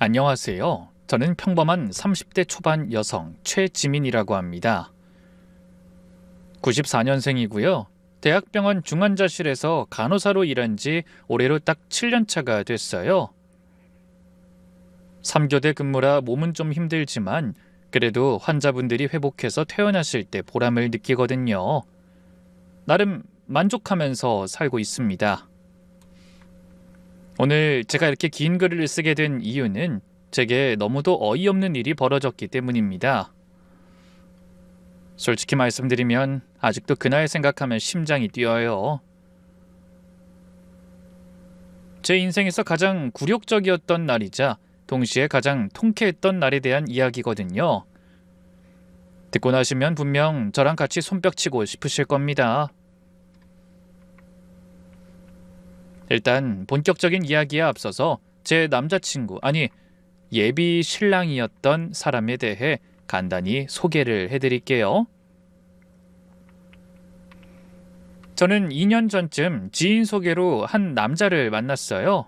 안녕하세요. 저는 평범한 30대 초반 여성 최지민이라고 합니다. 94년생이고요. 대학병원 중환자실에서 간호사로 일한 지 올해로 딱 7년 차가 됐어요. 3교대 근무라 몸은 좀 힘들지만 그래도 환자분들이 회복해서 퇴원하실 때 보람을 느끼거든요. 나름 만족하면서 살고 있습니다. 오늘 제가 이렇게 긴 글을 쓰게 된 이유는 제게 너무도 어이없는 일이 벌어졌기 때문입니다. 솔직히 말씀드리면 아직도 그날 생각하면 심장이 뛰어요. 제 인생에서 가장 굴욕적이었던 날이자 동시에 가장 통쾌했던 날에 대한 이야기거든요. 듣고 나시면 분명 저랑 같이 손뼉치고 싶으실 겁니다. 일단 본격적인 이야기에 앞서서 제 남자친구, 아니 예비 신랑이었던 사람에 대해 간단히 소개를 해드릴게요. 저는 2년 전쯤 지인 소개로 한 남자를 만났어요.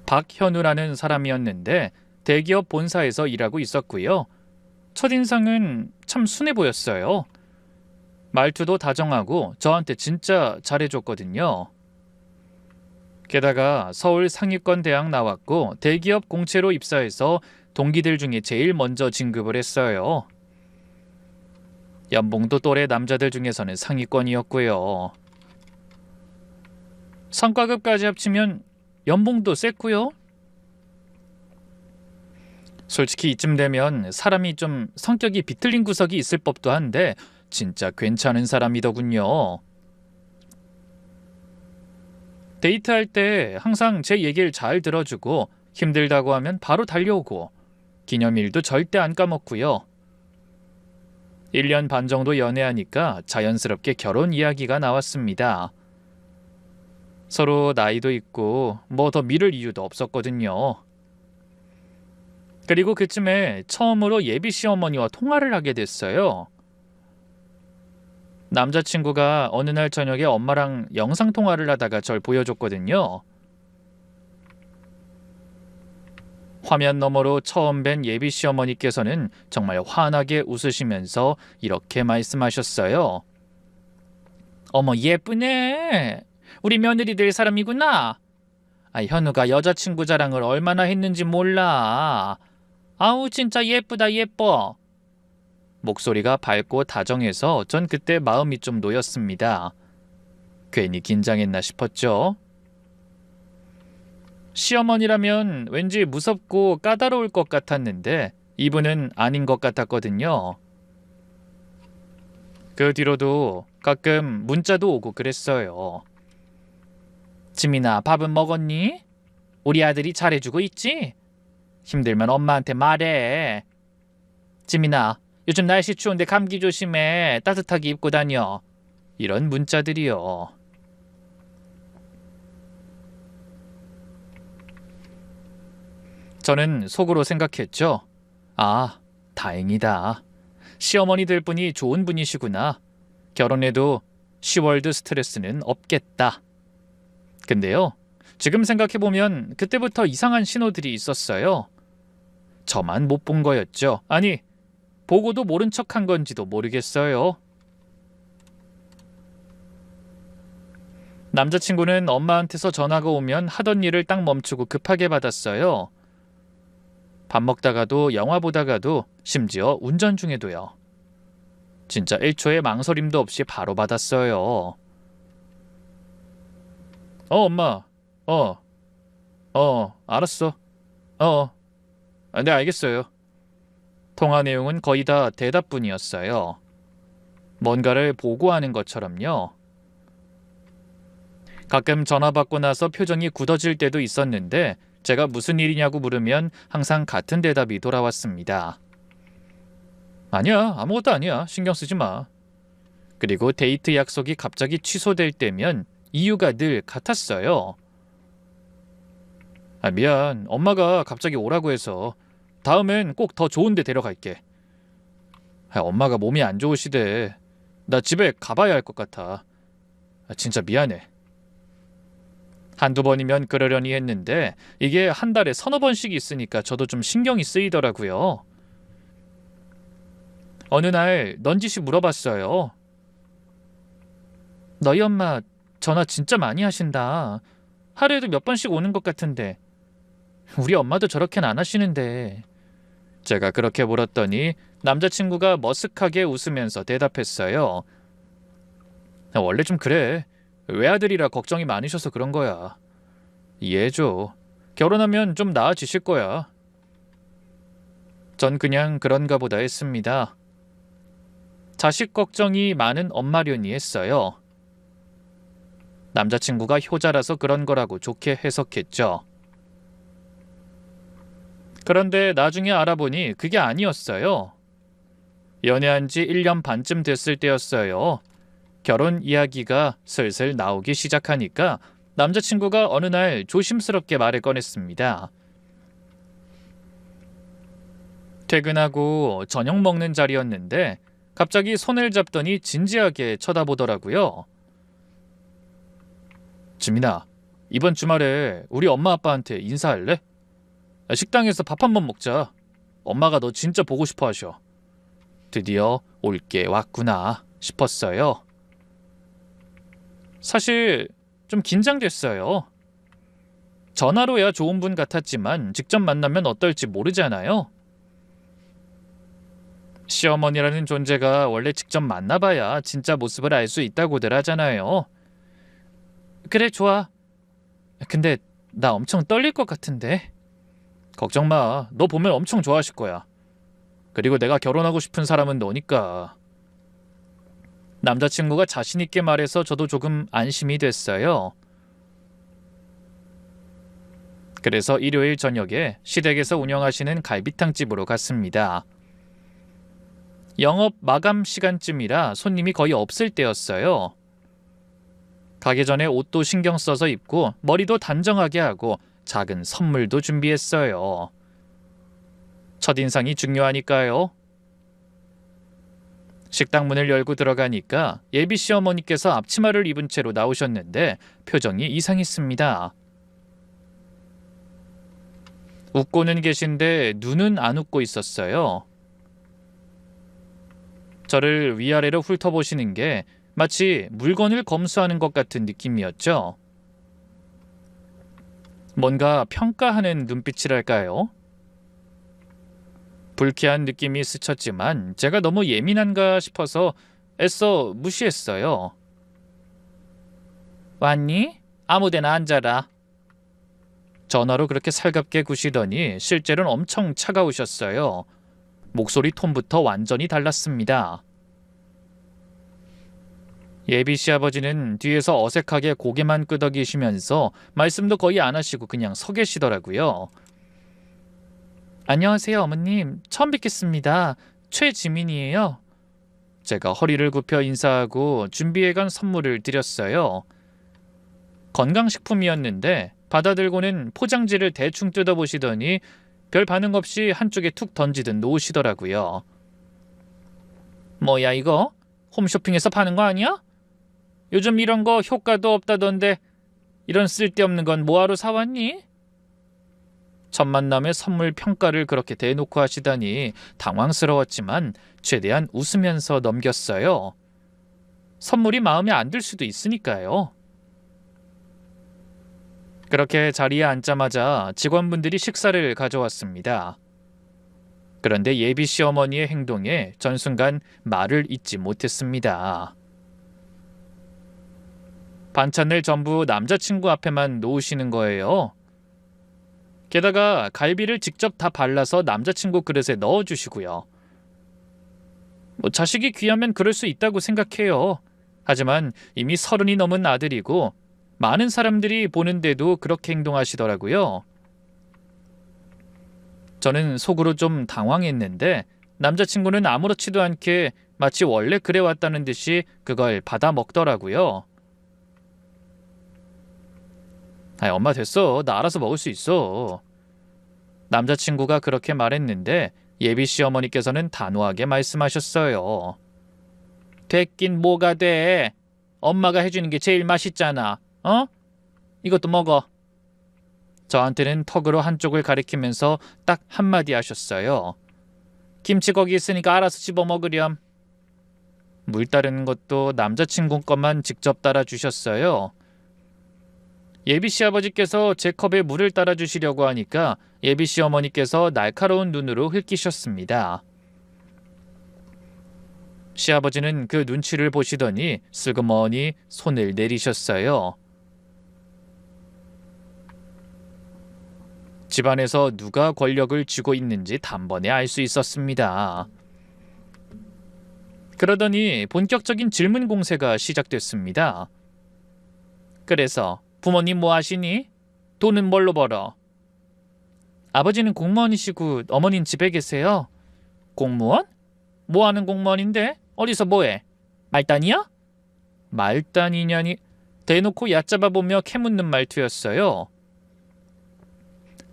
박현우라는 사람이었는데 대기업 본사에서 일하고 있었고요. 첫인상은 참 순해 보였어요. 말투도 다정하고 저한테 진짜 잘해줬거든요. 게다가 서울 상위권 대학 나왔고 대기업 공채로 입사해서 동기들 중에 제일 먼저 진급을 했어요. 연봉도 또래 남자들 중에서는 상위권이었고요. 성과급까지 합치면 연봉도 셌고요. 솔직히 이쯤 되면 사람이 좀 성격이 비틀린 구석이 있을 법도 한데 진짜 괜찮은 사람이더군요. 데이트할 때 항상 제 얘기를 잘 들어주고 힘들다고 하면 바로 달려오고 기념일도 절대 안 까먹고요. 1년 반 정도 연애하니까 자연스럽게 결혼 이야기가 나왔습니다. 서로 나이도 있고 뭐 더 미룰 이유도 없었거든요. 그리고 그쯤에 처음으로 예비 시어머니와 통화를 하게 됐어요. 남자친구가 어느 날 저녁에 엄마랑 영상통화를 하다가 절 보여줬거든요. 화면 너머로 처음 뵌 예비 시어머니께서는 정말 환하게 웃으시면서 이렇게 말씀하셨어요. 어머 예쁘네. 우리 며느리 될 사람이구나. 현우가 여자친구 자랑을 얼마나 했는지 몰라. 아우 진짜 예쁘다 예뻐. 목소리가 밝고 다정해서 전 그때 마음이 좀 놓였습니다. 괜히 긴장했나 싶었죠. 시어머니라면 왠지 무섭고 까다로울 것 같았는데 이분은 아닌 것 같았거든요. 그 뒤로도 가끔 문자도 오고 그랬어요. 지민아, 밥은 먹었니? 우리 아들이 잘해주고 있지? 힘들면 엄마한테 말해. 지민아, 요즘 날씨 추운데 감기 조심해. 따뜻하게 입고 다녀. 이런 문자들이요. 저는 속으로 생각했죠. 아, 다행이다. 시어머니 될 분이 좋은 분이시구나. 결혼해도 시월드 스트레스는 없겠다. 근데요, 지금 생각해보면 그때부터 이상한 신호들이 있었어요. 저만 못 본 거였죠. 아니, 보고도 모른 척한 건지도 모르겠어요. 남자친구는 엄마한테서 전화가 오면 하던 일을 딱 멈추고 급하게 받았어요. 밥 먹다가도 영화 보다가도 심지어 운전 중에도요. 진짜 1초의 망설임도 없이 바로 받았어요. 엄마. 알았어. 네, 알겠어요. 통화 내용은 거의 다 대답뿐이었어요. 뭔가를 보고하는 것처럼요. 가끔 전화 받고 나서 표정이 굳어질 때도 있었는데 제가 무슨 일이냐고 물으면 항상 같은 대답이 돌아왔습니다. 아니야, 아무것도 아니야. 신경 쓰지 마. 그리고 데이트 약속이 갑자기 취소될 때면 이유가 늘 같았어요. 미안. 엄마가 갑자기 오라고 해서 다음엔 꼭 더 좋은 데 데려갈게. 엄마가 몸이 안 좋으시대. 나 집에 가봐야 할 것 같아. 진짜 미안해. 한두 번이면 그러려니 했는데 이게 한 달에 서너 번씩 있으니까 저도 좀 신경이 쓰이더라고요. 어느 날 넌지시 물어봤어요. 너희 엄마 전화 진짜 많이 하신다. 하루에도 몇 번씩 오는 것 같은데. 우리 엄마도 저렇게는 안 하시는데. 제가 그렇게 물었더니 남자친구가 머쓱하게 웃으면서 대답했어요. 원래 좀 그래. 외아들이라 걱정이 많으셔서 그런 거야. 이해해줘. 결혼하면 좀 나아지실 거야. 전 그냥 그런가 보다 했습니다. 자식 걱정이 많은 엄마려니 했어요. 남자친구가 효자라서 그런 거라고 좋게 해석했죠. 그런데 나중에 알아보니 그게 아니었어요. 연애한 지 1년 반쯤 됐을 때였어요. 결혼 이야기가 슬슬 나오기 시작하니까 남자친구가 어느 날 조심스럽게 말을 꺼냈습니다. 퇴근하고 저녁 먹는 자리였는데 갑자기 손을 잡더니 진지하게 쳐다보더라고요. 지민아, 이번 주말에 우리 엄마 아빠한테 인사할래? 식당에서 밥 한번 먹자. 엄마가 너 진짜 보고 싶어 하셔. 드디어 올 게 왔구나 싶었어요. 사실 좀 긴장됐어요. 전화로야 좋은 분 같았지만 직접 만나면 어떨지 모르잖아요. 시어머니라는 존재가 원래 직접 만나봐야 진짜 모습을 알 수 있다고들 하잖아요. 그래, 좋아. 근데 나 엄청 떨릴 것 같은데. 걱정 마. 너 보면 엄청 좋아하실 거야. 그리고 내가 결혼하고 싶은 사람은 너니까. 남자친구가 자신 있게 말해서 저도 조금 안심이 됐어요. 그래서 일요일 저녁에 시댁에서 운영하시는 갈비탕집으로 갔습니다. 영업 마감 시간쯤이라 손님이 거의 없을 때였어요. 가기 전에 옷도 신경 써서 입고 머리도 단정하게 하고 작은 선물도 준비했어요. 첫인상이 중요하니까요. 식당 문을 열고 들어가니까 예비 시어머니께서 앞치마를 입은 채로 나오셨는데 표정이 이상했습니다. 웃고는 계신데 눈은 안 웃고 있었어요. 저를 위아래로 훑어보시는 게 마치 물건을 검수하는 것 같은 느낌이었죠. 뭔가 평가하는 눈빛이랄까요? 불쾌한 느낌이 스쳤지만 제가 너무 예민한가 싶어서 애써 무시했어요. 왔니? 아무데나 앉아라. 전화로 그렇게 살갑게 구시더니 실제로는 엄청 차가우셨어요. 목소리 톤부터 완전히 달랐습니다. 예비 시아버지는 뒤에서 어색하게 고개만 끄덕이시면서 말씀도 거의 안 하시고 그냥 서 계시더라고요. 안녕하세요, 어머님. 처음 뵙겠습니다. 최지민이에요. 제가 허리를 굽혀 인사하고 준비해간 선물을 드렸어요. 건강식품이었는데 받아들고는 포장지를 대충 뜯어보시더니 별 반응 없이 한쪽에 툭 던지듯 놓으시더라고요. 뭐야 이거? 홈쇼핑에서 파는 거 아니야? 요즘 이런 거 효과도 없다던데 이런 쓸데없는 건 뭐하러 사왔니? 첫 만남에 선물 평가를 그렇게 대놓고 하시다니 당황스러웠지만 최대한 웃으면서 넘겼어요. 선물이 마음에 안 들 수도 있으니까요. 그렇게 자리에 앉자마자 직원분들이 식사를 가져왔습니다. 그런데 예비 시어머니의 행동에 전 순간 말을 잇지 못했습니다. 반찬을 전부 남자친구 앞에만 놓으시는 거예요. 게다가 갈비를 직접 다 발라서 남자친구 그릇에 넣어주시고요. 자식이 귀하면 그럴 수 있다고 생각해요. 하지만 이미 30이 넘은 아들이고 많은 사람들이 보는데도 그렇게 행동하시더라고요. 저는 속으로 좀 당황했는데 남자친구는 아무렇지도 않게 마치 원래 그래왔다는 듯이 그걸 받아 먹더라고요. 엄마 됐어. 나 알아서 먹을 수 있어. 남자친구가 그렇게 말했는데 예비 시어머니께서는 단호하게 말씀하셨어요. 됐긴 뭐가 돼. 엄마가 해주는 게 제일 맛있잖아. 어? 이것도 먹어. 저한테는 턱으로 한쪽을 가리키면서 딱 한마디 하셨어요. 김치 거기 있으니까 알아서 집어 먹으렴. 물 따르는 것도 남자친구 것만 직접 따라주셨어요. 예비씨 아버지께서 제 컵에 물을 따라주시려고 하니까 예비씨 어머니께서 날카로운 눈으로 흘끼셨습니다. 시아버지는 그 눈치를 보시더니 슬그머니 손을 내리셨어요. 집안에서 누가 권력을 쥐고 있는지 단번에 알 수 있었습니다. 그러더니 본격적인 질문 공세가 시작됐습니다. 그래서 부모님 뭐 하시니? 돈은 뭘로 벌어? 아버지는 공무원이시고 어머니는 집에 계세요. 공무원? 뭐 하는 공무원인데? 어디서 뭐해? 말단이야? 말단이냐니 대놓고 얕잡아보며 캐묻는 말투였어요.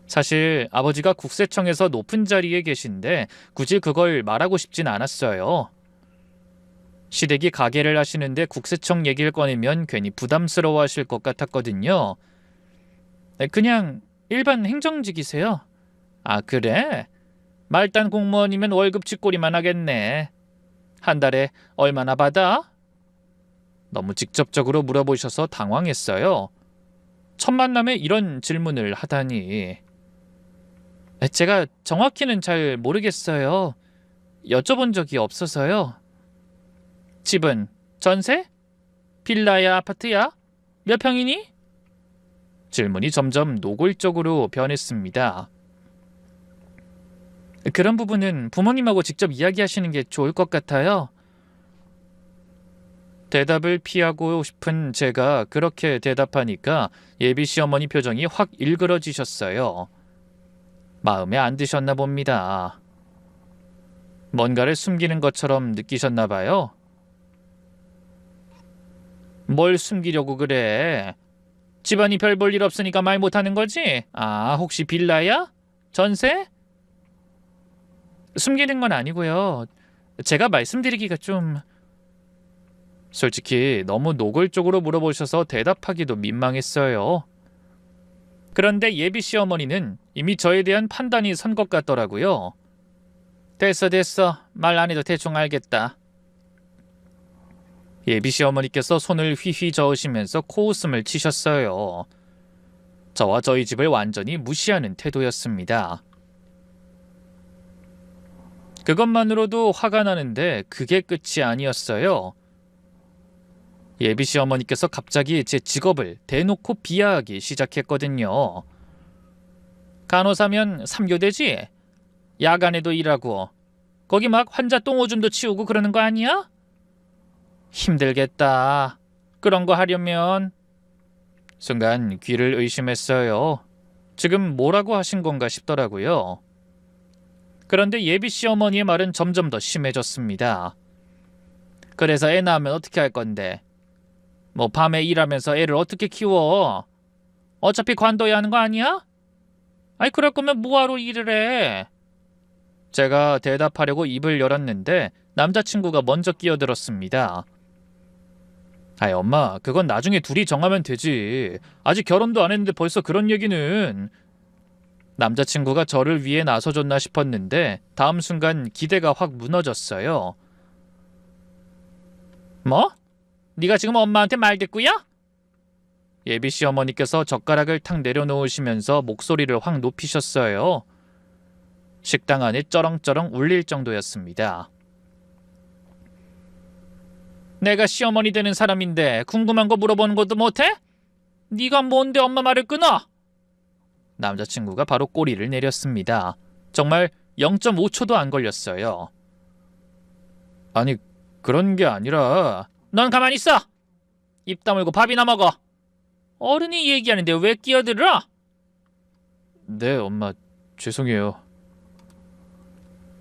사실 아버지가 국세청에서 높은 자리에 계신데 굳이 그걸 말하고 싶진 않았어요. 시댁이 가게를 하시는데 국세청 얘기를 꺼내면 괜히 부담스러워하실 것 같았거든요. 그냥 일반 행정직이세요. 아 그래? 말단 공무원이면 월급 쥐꼬리만 하겠네. 한 달에 얼마나 받아? 너무 직접적으로 물어보셔서 당황했어요. 첫 만남에 이런 질문을 하다니. 제가 정확히는 잘 모르겠어요. 여쭤본 적이 없어서요. 집은 전세? 빌라야 아파트야? 몇 평이니? 질문이 점점 노골적으로 변했습니다. 그런 부분은 부모님하고 직접 이야기하시는 게 좋을 것 같아요. 대답을 피하고 싶은 제가 그렇게 대답하니까 예비 시어머니 표정이 확 일그러지셨어요. 마음에 안 드셨나 봅니다. 뭔가를 숨기는 것처럼 느끼셨나 봐요. 뭘 숨기려고 그래? 집안이 별 볼 일 없으니까 말 못하는 거지? 아, 혹시 빌라야? 전세? 숨기는 건 아니고요. 제가 말씀드리기가 좀... 솔직히 너무 노골적으로 물어보셔서 대답하기도 민망했어요. 그런데 예비 시어머니는 이미 저에 대한 판단이 선 것 같더라고요. 됐어. 말 안 해도 대충 알겠다. 예비 시어머니께서 손을 휘휘 저으시면서 코웃음을 치셨어요. 저와 저희 집을 완전히 무시하는 태도였습니다. 그것만으로도 화가 나는데 그게 끝이 아니었어요. 예비 시어머니께서 갑자기 제 직업을 대놓고 비하하기 시작했거든요. 간호사면 3교대지? 야간에도 일하고 거기 막 환자 똥오줌도 치우고 그러는 거 아니야? 힘들겠다. 그런 거 하려면... 순간 귀를 의심했어요. 지금 뭐라고 하신 건가 싶더라고요. 그런데 예비 시어머니의 말은 점점 더 심해졌습니다. 그래서 애 낳으면 어떻게 할 건데? 뭐 밤에 일하면서 애를 어떻게 키워? 어차피 관둬야 하는 거 아니야? 아니 그럴 거면 뭐하러 일을 해? 제가 대답하려고 입을 열었는데 남자친구가 먼저 끼어들었습니다. 아이 엄마 그건 나중에 둘이 정하면 되지. 아직 결혼도 안 했는데 벌써 그런 얘기는. 남자친구가 저를 위해 나서줬나 싶었는데 다음 순간 기대가 확 무너졌어요. 뭐? 네가 지금 엄마한테 말대꾸야? 예비 시어머니께서 젓가락을 탁 내려놓으시면서 목소리를 확 높이셨어요. 식당 안에 쩌렁쩌렁 울릴 정도였습니다. 내가 시어머니 되는 사람인데 궁금한 거 물어보는 것도 못해? 네가 뭔데 엄마 말을 끊어? 남자친구가 바로 꼬리를 내렸습니다. 정말 0.5초도 안 걸렸어요. 아니 그런 게 아니라... 넌 가만히 있어! 입 다물고 밥이나 먹어! 어른이 얘기하는데 왜 끼어들어? 네 엄마 죄송해요.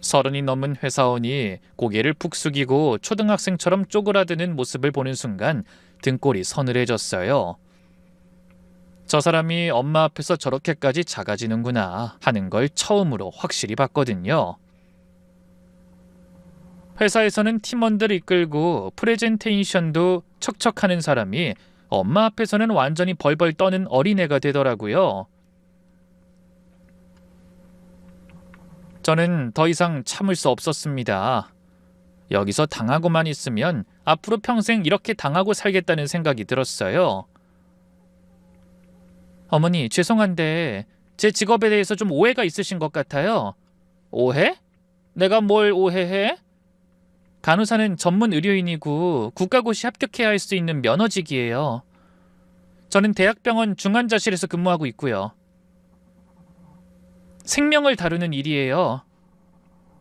30이 넘은 회사원이 고개를 푹 숙이고 초등학생처럼 쪼그라드는 모습을 보는 순간 등골이 서늘해졌어요. 저 사람이 엄마 앞에서 저렇게까지 작아지는구나 하는 걸 처음으로 확실히 봤거든요. 회사에서는 팀원들 이끌고 프레젠테이션도 척척하는 사람이 엄마 앞에서는 완전히 벌벌 떠는 어린애가 되더라고요. 저는 더 이상 참을 수 없었습니다. 여기서 당하고만 있으면 앞으로 평생 이렇게 당하고 살겠다는 생각이 들었어요. 어머니, 죄송한데 제 직업에 대해서 좀 오해가 있으신 것 같아요. 오해? 내가 뭘 오해해? 간호사는 전문 의료인이고 국가고시 합격해야 할 수 있는 면허직이에요. 저는 대학병원 중환자실에서 근무하고 있고요. 생명을 다루는 일이에요.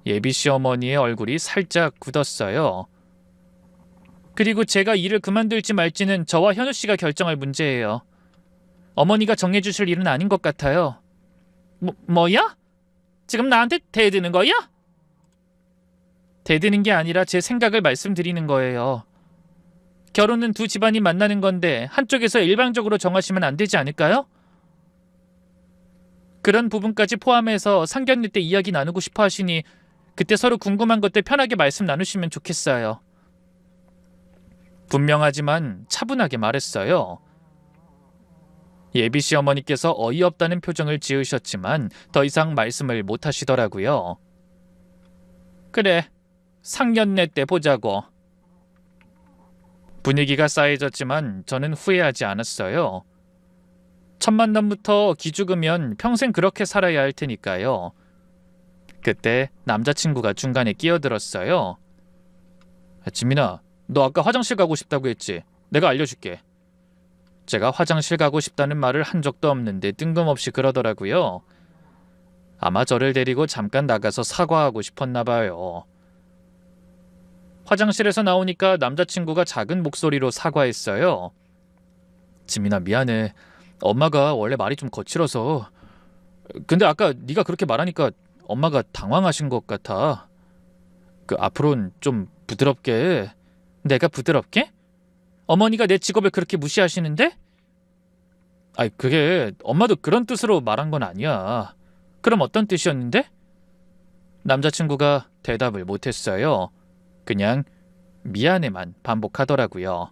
예비 시어머니의 얼굴이 살짝 굳었어요. 그리고 제가 일을 그만둘지 말지는 저와 현우 씨가 결정할 문제예요. 어머니가 정해주실 일은 아닌 것 같아요. 뭐야? 지금 나한테 대드는 거야? 대드는 게 아니라 제 생각을 말씀드리는 거예요. 결혼은 두 집안이 만나는 건데 한쪽에서 일방적으로 정하시면 안 되지 않을까요? 그런 부분까지 포함해서 상견례 때 이야기 나누고 싶어 하시니 그때 서로 궁금한 것들 편하게 말씀 나누시면 좋겠어요. 분명하지만 차분하게 말했어요. 예비 시어머니께서 어이없다는 표정을 지으셨지만 더 이상 말씀을 못 하시더라고요. 그래, 상견례 때 보자고. 분위기가 싸해졌지만 저는 후회하지 않았어요. 첫 만남부터 기죽으면 평생 그렇게 살아야 할 테니까요. 그때 남자친구가 중간에 끼어들었어요. 지민아, 너 아까 화장실 가고 싶다고 했지? 내가 알려줄게. 제가 화장실 가고 싶다는 말을 한 적도 없는데 뜬금없이 그러더라고요. 아마 저를 데리고 잠깐 나가서 사과하고 싶었나 봐요. 화장실에서 나오니까 남자친구가 작은 목소리로 사과했어요. 지민아, 미안해. 엄마가 원래 말이 좀 거칠어서. 근데 아까 네가 그렇게 말하니까 엄마가 당황하신 것 같아. 앞으로는 좀 부드럽게. 내가 부드럽게? 어머니가 내 직업을 그렇게 무시하시는데? 아이, 그게 엄마도 그런 뜻으로 말한 건 아니야. 그럼 어떤 뜻이었는데? 남자친구가 대답을 못했어요. 그냥 미안해만 반복하더라고요.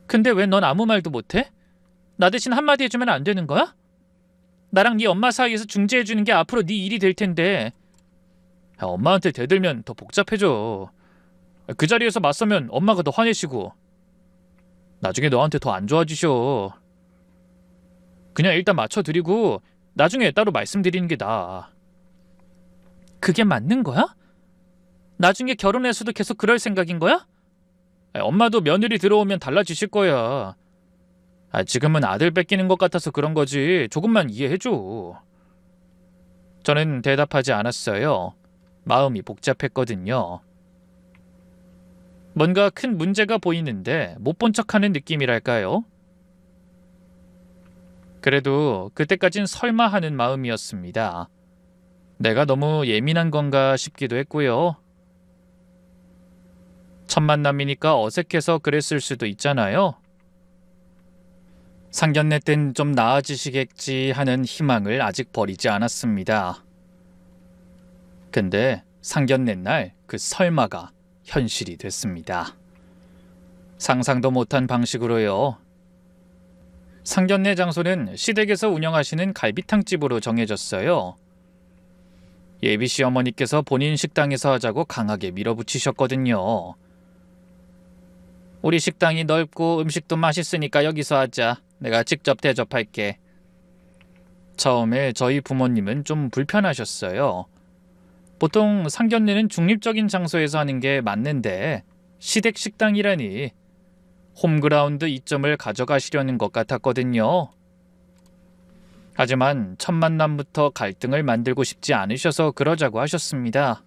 근데 왜 넌 아무 말도 못해? 나 대신 한마디 해주면 안 되는 거야? 나랑 네 엄마 사이에서 중재해주는 게 앞으로 네 일이 될 텐데. 엄마한테 대들면 더 복잡해져. 그 자리에서 맞서면 엄마가 더 화내시고 나중에 너한테 더 안 좋아지셔. 그냥 일단 맞춰드리고 나중에 따로 말씀드리는 게 나아. 그게 맞는 거야? 나중에 결혼해서도 계속 그럴 생각인 거야? 엄마도 며느리 들어오면 달라지실 거야. 지금은 아들 뺏기는 것 같아서 그런 거지. 조금만 이해해줘. 저는 대답하지 않았어요. 마음이 복잡했거든요. 뭔가 큰 문제가 보이는데 못 본 척하는 느낌이랄까요? 그래도 그때까진 설마 하는 마음이었습니다. 내가 너무 예민한 건가 싶기도 했고요. 첫 만남이니까 어색해서 그랬을 수도 있잖아요. 상견례 땐 좀 나아지시겠지 하는 희망을 아직 버리지 않았습니다. 근데 상견례 날 그 설마가 현실이 됐습니다. 상상도 못한 방식으로요. 상견례 장소는 시댁에서 운영하시는 갈비탕집으로 정해졌어요. 예비 시어머니께서 본인 식당에서 하자고 강하게 밀어붙이셨거든요. 우리 식당이 넓고 음식도 맛있으니까 여기서 하자. 내가 직접 대접할게. 처음에 저희 부모님은 좀 불편하셨어요. 보통 상견례는 중립적인 장소에서 하는 게 맞는데 시댁 식당이라니 홈그라운드 이점을 가져가시려는 것 같았거든요. 하지만 첫 만남부터 갈등을 만들고 싶지 않으셔서 그러자고 하셨습니다.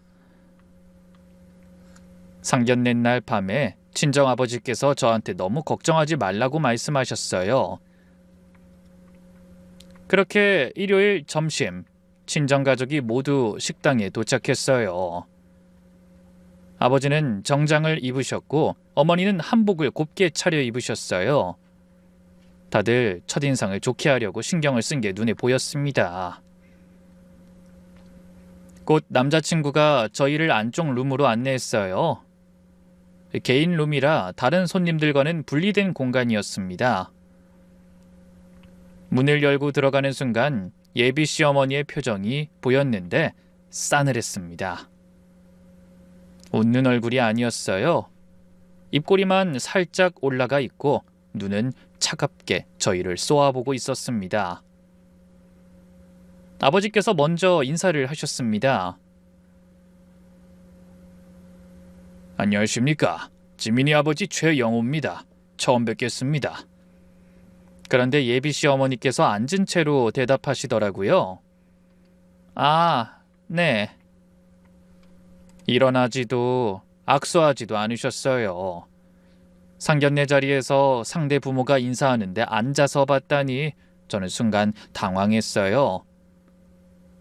상견례 날 밤에 친정아버지께서 저한테 너무 걱정하지 말라고 말씀하셨어요. 그렇게 일요일 점심, 친정가족이 모두 식당에 도착했어요. 아버지는 정장을 입으셨고 어머니는 한복을 곱게 차려 입으셨어요. 다들 첫인상을 좋게 하려고 신경을 쓴 게 눈에 보였습니다. 곧 남자친구가 저희를 안쪽 룸으로 안내했어요. 개인 룸이라 다른 손님들과는 분리된 공간이었습니다. 문을 열고 들어가는 순간 예비 시어머니의 표정이 보였는데 싸늘했습니다. 웃는 얼굴이 아니었어요. 입꼬리만 살짝 올라가 있고 눈은 차갑게 저희를 쏘아보고 있었습니다. 아버지께서 먼저 인사를 하셨습니다. 안녕하십니까. 지민이 아버지 최영호입니다. 처음 뵙겠습니다. 그런데 예비 시어머니께서 앉은 채로 대답하시더라고요. 아, 네. 일어나지도 악수하지도 않으셨어요. 상견례 자리에서 상대 부모가 인사하는데 앉아서 봤다니 저는 순간 당황했어요.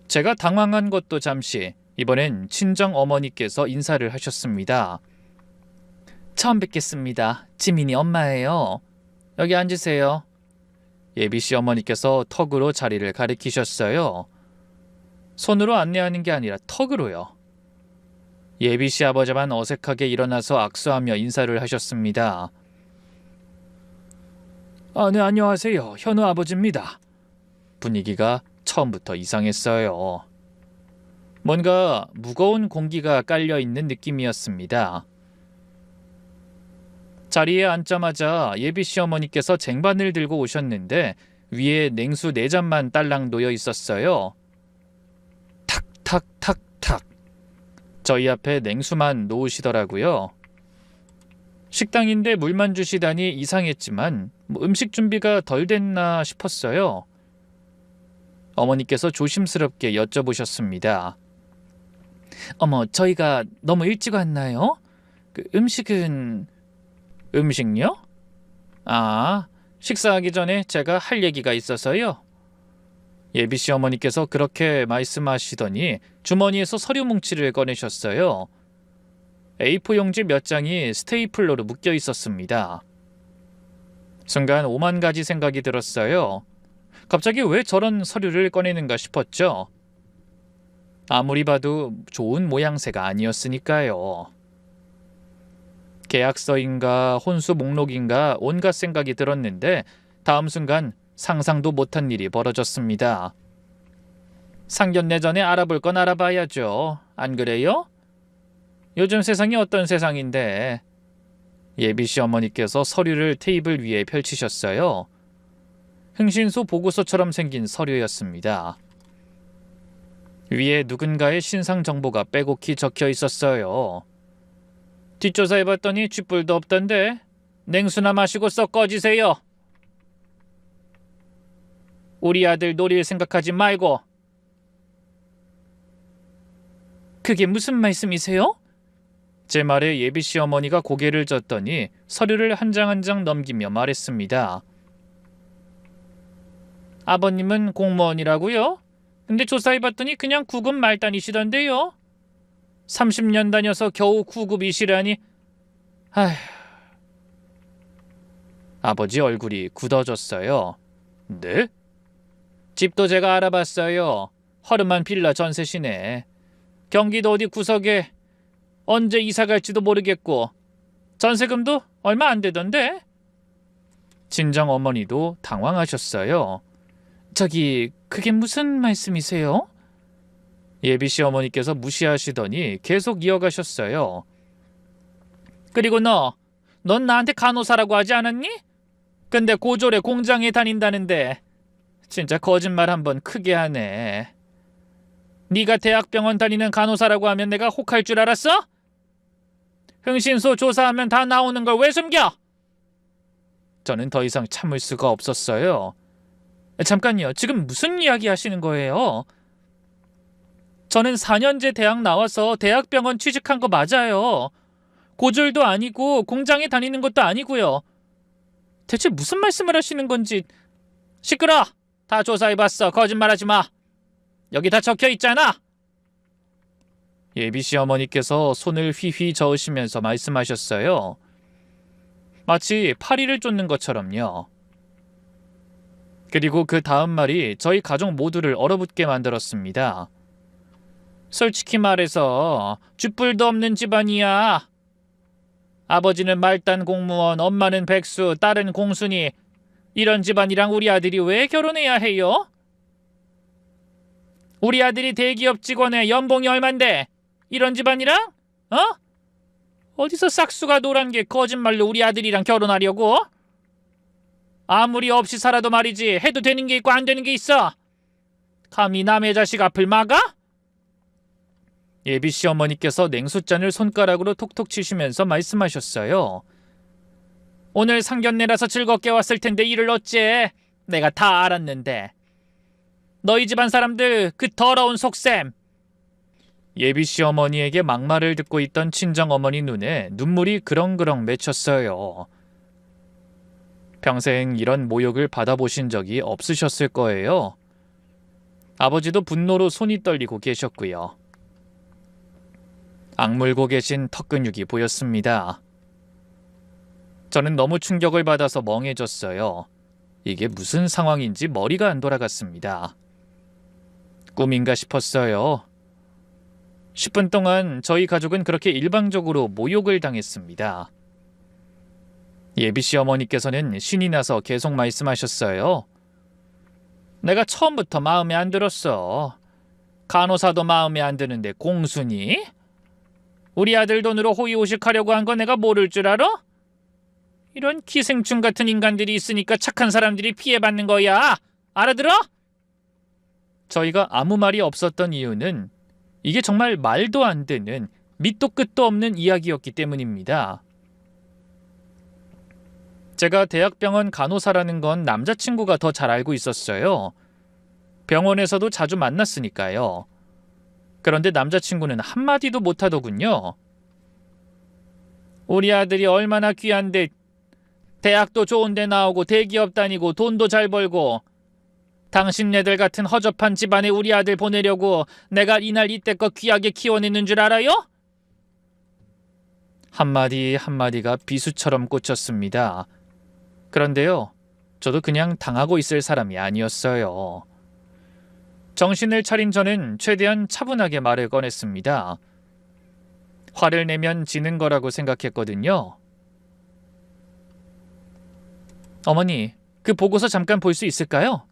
제가 당황한 것도 잠시, 이번엔 친정 어머니께서 인사를 하셨습니다. 처음 뵙겠습니다. 지민이 엄마예요. 여기 앉으세요. 예비 시어머니께서 턱으로 자리를 가리키셨어요. 손으로 안내하는 게 아니라 턱으로요. 예비 시아버지만 어색하게 일어나서 악수하며 인사를 하셨습니다. 네, 안녕하세요. 현우 아버지입니다. 분위기가 처음부터 이상했어요. 뭔가 무거운 공기가 깔려있는 느낌이었습니다. 자리에 앉자마자 예비 시어머니께서 쟁반을 들고 오셨는데 위에 냉수 4잔만 딸랑 놓여 있었어요. 탁탁탁탁. 저희 앞에 냉수만 놓으시더라고요. 식당인데 물만 주시다니 이상했지만 음식 준비가 덜 됐나 싶었어요. 어머니께서 조심스럽게 여쭤보셨습니다. 어머, 저희가 너무 일찍 왔나요? 음식은... 음식요? 아, 식사하기 전에 제가 할 얘기가 있어서요. 예비 시어머니께서 그렇게 말씀하시더니 주머니에서 서류 뭉치를 꺼내셨어요. A4 용지 몇 장이 스테이플러로 묶여 있었습니다. 순간 오만 가지 생각이 들었어요. 갑자기 왜 저런 서류를 꺼내는가 싶었죠. 아무리 봐도 좋은 모양새가 아니었으니까요. 계약서인가 혼수 목록인가 온갖 생각이 들었는데 다음 순간 상상도 못한 일이 벌어졌습니다. 상견례 전에 알아볼 건 알아봐야죠. 안 그래요? 요즘 세상이 어떤 세상인데. 예비 시어머니께서 서류를 테이블 위에 펼치셨어요. 흥신소 보고서처럼 생긴 서류였습니다. 위에 누군가의 신상 정보가 빼곡히 적혀 있었어요. 뒷조사해봤더니 쥐뿔도 없던데. 냉수나 마시고 썩 꺼지세요. 우리 아들 노릴 생각하지 말고. 그게 무슨 말씀이세요? 제 말에 예비 시어머니가 고개를 젓더니 서류를 한 장 한 장 넘기며 말했습니다. 아버님은 공무원이라고요? 근데 조사해봤더니 그냥 9급 말단이시던데요. 30년 다녀서 겨우 9급이시라니. 아휴. 아버지 얼굴이 굳어졌어요. 네? 집도 제가 알아봤어요. 허름한 빌라 전세시네. 경기도 어디 구석에 언제 이사 갈지도 모르겠고 전세금도 얼마 안 되던데? 친정 어머니도 당황하셨어요. 저기 그게 무슨 말씀이세요? 예비 시어머니께서 무시하시더니 계속 이어가셨어요. 그리고 넌 나한테 간호사라고 하지 않았니? 근데 고졸에 공장에 다닌다는데 진짜 거짓말 한번 크게 하네. 네가 대학병원 다니는 간호사라고 하면 내가 혹할 줄 알았어? 흥신소 조사하면 다 나오는 걸 왜 숨겨? 저는 더 이상 참을 수가 없었어요. 잠깐요. 지금 무슨 이야기 하시는 거예요? 저는 4년제 대학 나와서 대학병원 취직한 거 맞아요. 고졸도 아니고 공장에 다니는 것도 아니고요. 대체 무슨 말씀을 하시는 건지. 시끄러! 다 조사해봤어. 거짓말하지 마. 여기 다 적혀 있잖아. 예비 시어머니께서 손을 휘휘 저으시면서 말씀하셨어요. 마치 파리를 쫓는 것처럼요. 그리고 그 다음 말이 저희 가족 모두를 얼어붙게 만들었습니다. 솔직히 말해서 쥐뿔도 없는 집안이야. 아버지는 말단 공무원, 엄마는 백수, 딸은 공순이. 이런 집안이랑 우리 아들이 왜 결혼해야 해요? 우리 아들이 대기업 직원에 연봉이 얼만데 이런 집안이랑? 어? 어디서 싹수가 노란 게 거짓말로 우리 아들이랑 결혼하려고? 아무리 없이 살아도 말이지 해도 되는 게 있고 안 되는 게 있어. 감히 남의 자식 앞을 막아? 예비 시어머니께서 냉수잔을 손가락으로 톡톡 치시면서 말씀하셨어요. 오늘 상견례라서 즐겁게 왔을 텐데 일을 어째? 내가 다 알았는데. 너희 집안 사람들 그 더러운 속셈. 예비 시어머니에게 막말을 듣고 있던 친정어머니 눈에 눈물이 그렁그렁 맺혔어요. 평생 이런 모욕을 받아보신 적이 없으셨을 거예요. 아버지도 분노로 손이 떨리고 계셨고요. 악물고 계신 턱근육이 보였습니다. 저는 너무 충격을 받아서 멍해졌어요. 이게 무슨 상황인지 머리가 안 돌아갔습니다. 꿈인가 싶었어요. 10분 동안 저희 가족은 그렇게 일방적으로 모욕을 당했습니다. 예비 시어머니께서는 신이 나서 계속 말씀하셨어요. 내가 처음부터 마음에 안 들었어. 간호사도 마음에 안 드는데 공순이? 우리 아들 돈으로 호의호식하려고 한 거 내가 모를 줄 알아? 이런 기생충 같은 인간들이 있으니까 착한 사람들이 피해받는 거야. 알아들어? 저희가 아무 말이 없었던 이유는 이게 정말 말도 안 되는 밑도 끝도 없는 이야기였기 때문입니다. 제가 대학병원 간호사라는 건 남자친구가 더 잘 알고 있었어요. 병원에서도 자주 만났으니까요. 그런데 남자친구는 한마디도 못하더군요. 우리 아들이 얼마나 귀한데 대학도 좋은 데 나오고 대기업 다니고 돈도 잘 벌고 당신네들 같은 허접한 집안에 우리 아들 보내려고 내가 이날 이때껏 귀하게 키워냈는 줄 알아요? 한마디 한마디가 비수처럼 꽂혔습니다. 그런데요, 저도 그냥 당하고 있을 사람이 아니었어요. 정신을 차린 저는 최대한 차분하게 말을 꺼냈습니다. 화를 내면 지는 거라고 생각했거든요. 어머니, 그 보고서 잠깐 볼 수 있을까요?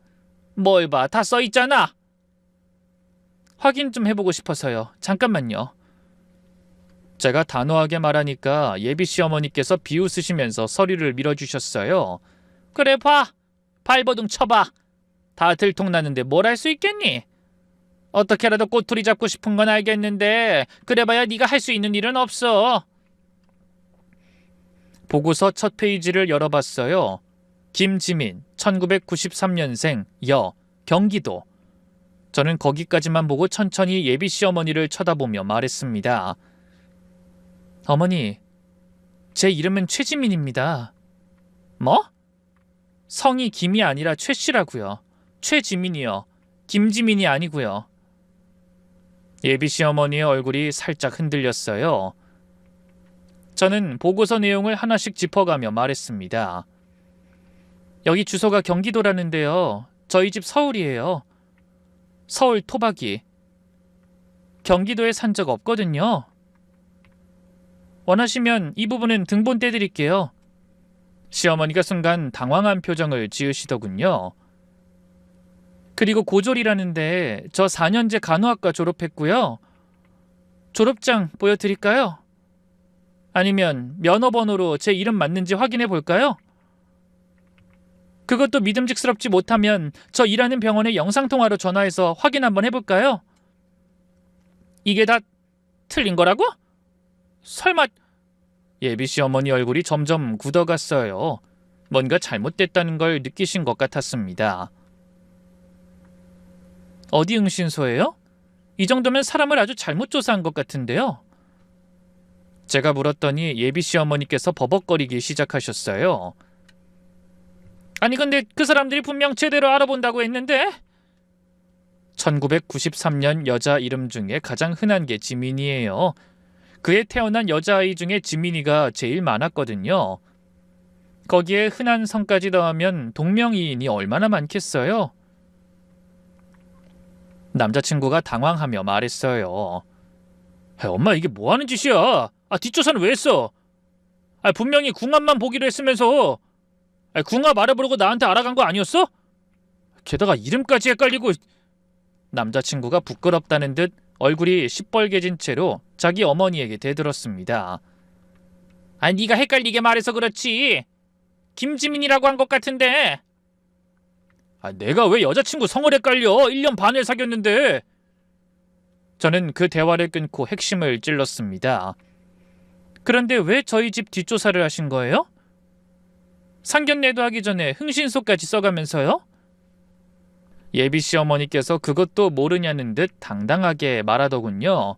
뭘 봐, 다 써있잖아. 확인 좀 해보고 싶어서요. 잠깐만요. 제가 단호하게 말하니까 예비 시어머니께서 비웃으시면서 서류를 밀어주셨어요. 그래 봐. 발버둥 쳐봐. 다 들통나는데 뭘 할 수 있겠니? 어떻게라도 꼬투리 잡고 싶은 건 알겠는데 그래봐야 네가 할 수 있는 일은 없어. 보고서 첫 페이지를 열어봤어요. 김지민, 1993년생, 여, 경기도. 저는 거기까지만 보고 천천히 예비 시어머니를 쳐다보며 말했습니다. 어머니, 제 이름은 최지민입니다. 뭐? 성이 김이 아니라 최씨라고요. 최지민이요. 김지민이 아니고요. 예비 시어머니의 얼굴이 살짝 흔들렸어요. 저는 보고서 내용을 하나씩 짚어가며 말했습니다. 여기 주소가 경기도라는데요. 저희 집 서울이에요. 서울 토박이. 경기도에 산 적 없거든요. 원하시면 이 부분은 등본 떼드릴게요. 시어머니가 순간 당황한 표정을 지으시더군요. 그리고 고졸이라는데 저 4년제 간호학과 졸업했고요. 졸업장 보여드릴까요? 아니면 면허번호로 제 이름 맞는지 확인해 볼까요? 그것도 믿음직스럽지 못하면 저 일하는 병원에 영상통화로 전화해서 확인 한번 해볼까요? 이게 다 틀린 거라고? 설마... 예비 시어머니 얼굴이 점점 굳어갔어요. 뭔가 잘못됐다는 걸 느끼신 것 같았습니다. 어디 응신소예요? 이 정도면 사람을 아주 잘못 조사한 것 같은데요. 제가 물었더니 예비 시어머니께서 버벅거리기 시작하셨어요. 아니 근데 그 사람들이 분명 제대로 알아본다고 했는데? 1993년 여자 이름 중에 가장 흔한 게 지민이에요. 그해 태어난 여자아이 중에 지민이가 제일 많았거든요. 거기에 흔한 성까지 더하면 동명이인이 얼마나 많겠어요? 남자친구가 당황하며 말했어요. 엄마 이게 뭐하는 짓이야? 뒷조사는 왜 했어? 분명히 궁합만 보기로 했으면서 궁합 알아보려고 나한테 알아간 거 아니었어? 게다가 이름까지 헷갈리고. 남자친구가 부끄럽다는 듯 얼굴이 시뻘개진 채로 자기 어머니에게 대들었습니다. 네가 헷갈리게 말해서 그렇지. 김지민이라고 한 것 같은데. 내가 왜 여자친구 성을 헷갈려? 1년 반을 사귀었는데. 저는 그 대화를 끊고 핵심을 찔렀습니다. 그런데 왜 저희 집 뒷조사를 하신 거예요? 상견례도 하기 전에 흥신소까지 써가면서요? 예비씨 어머니께서 그것도 모르냐는 듯 당당하게 말하더군요.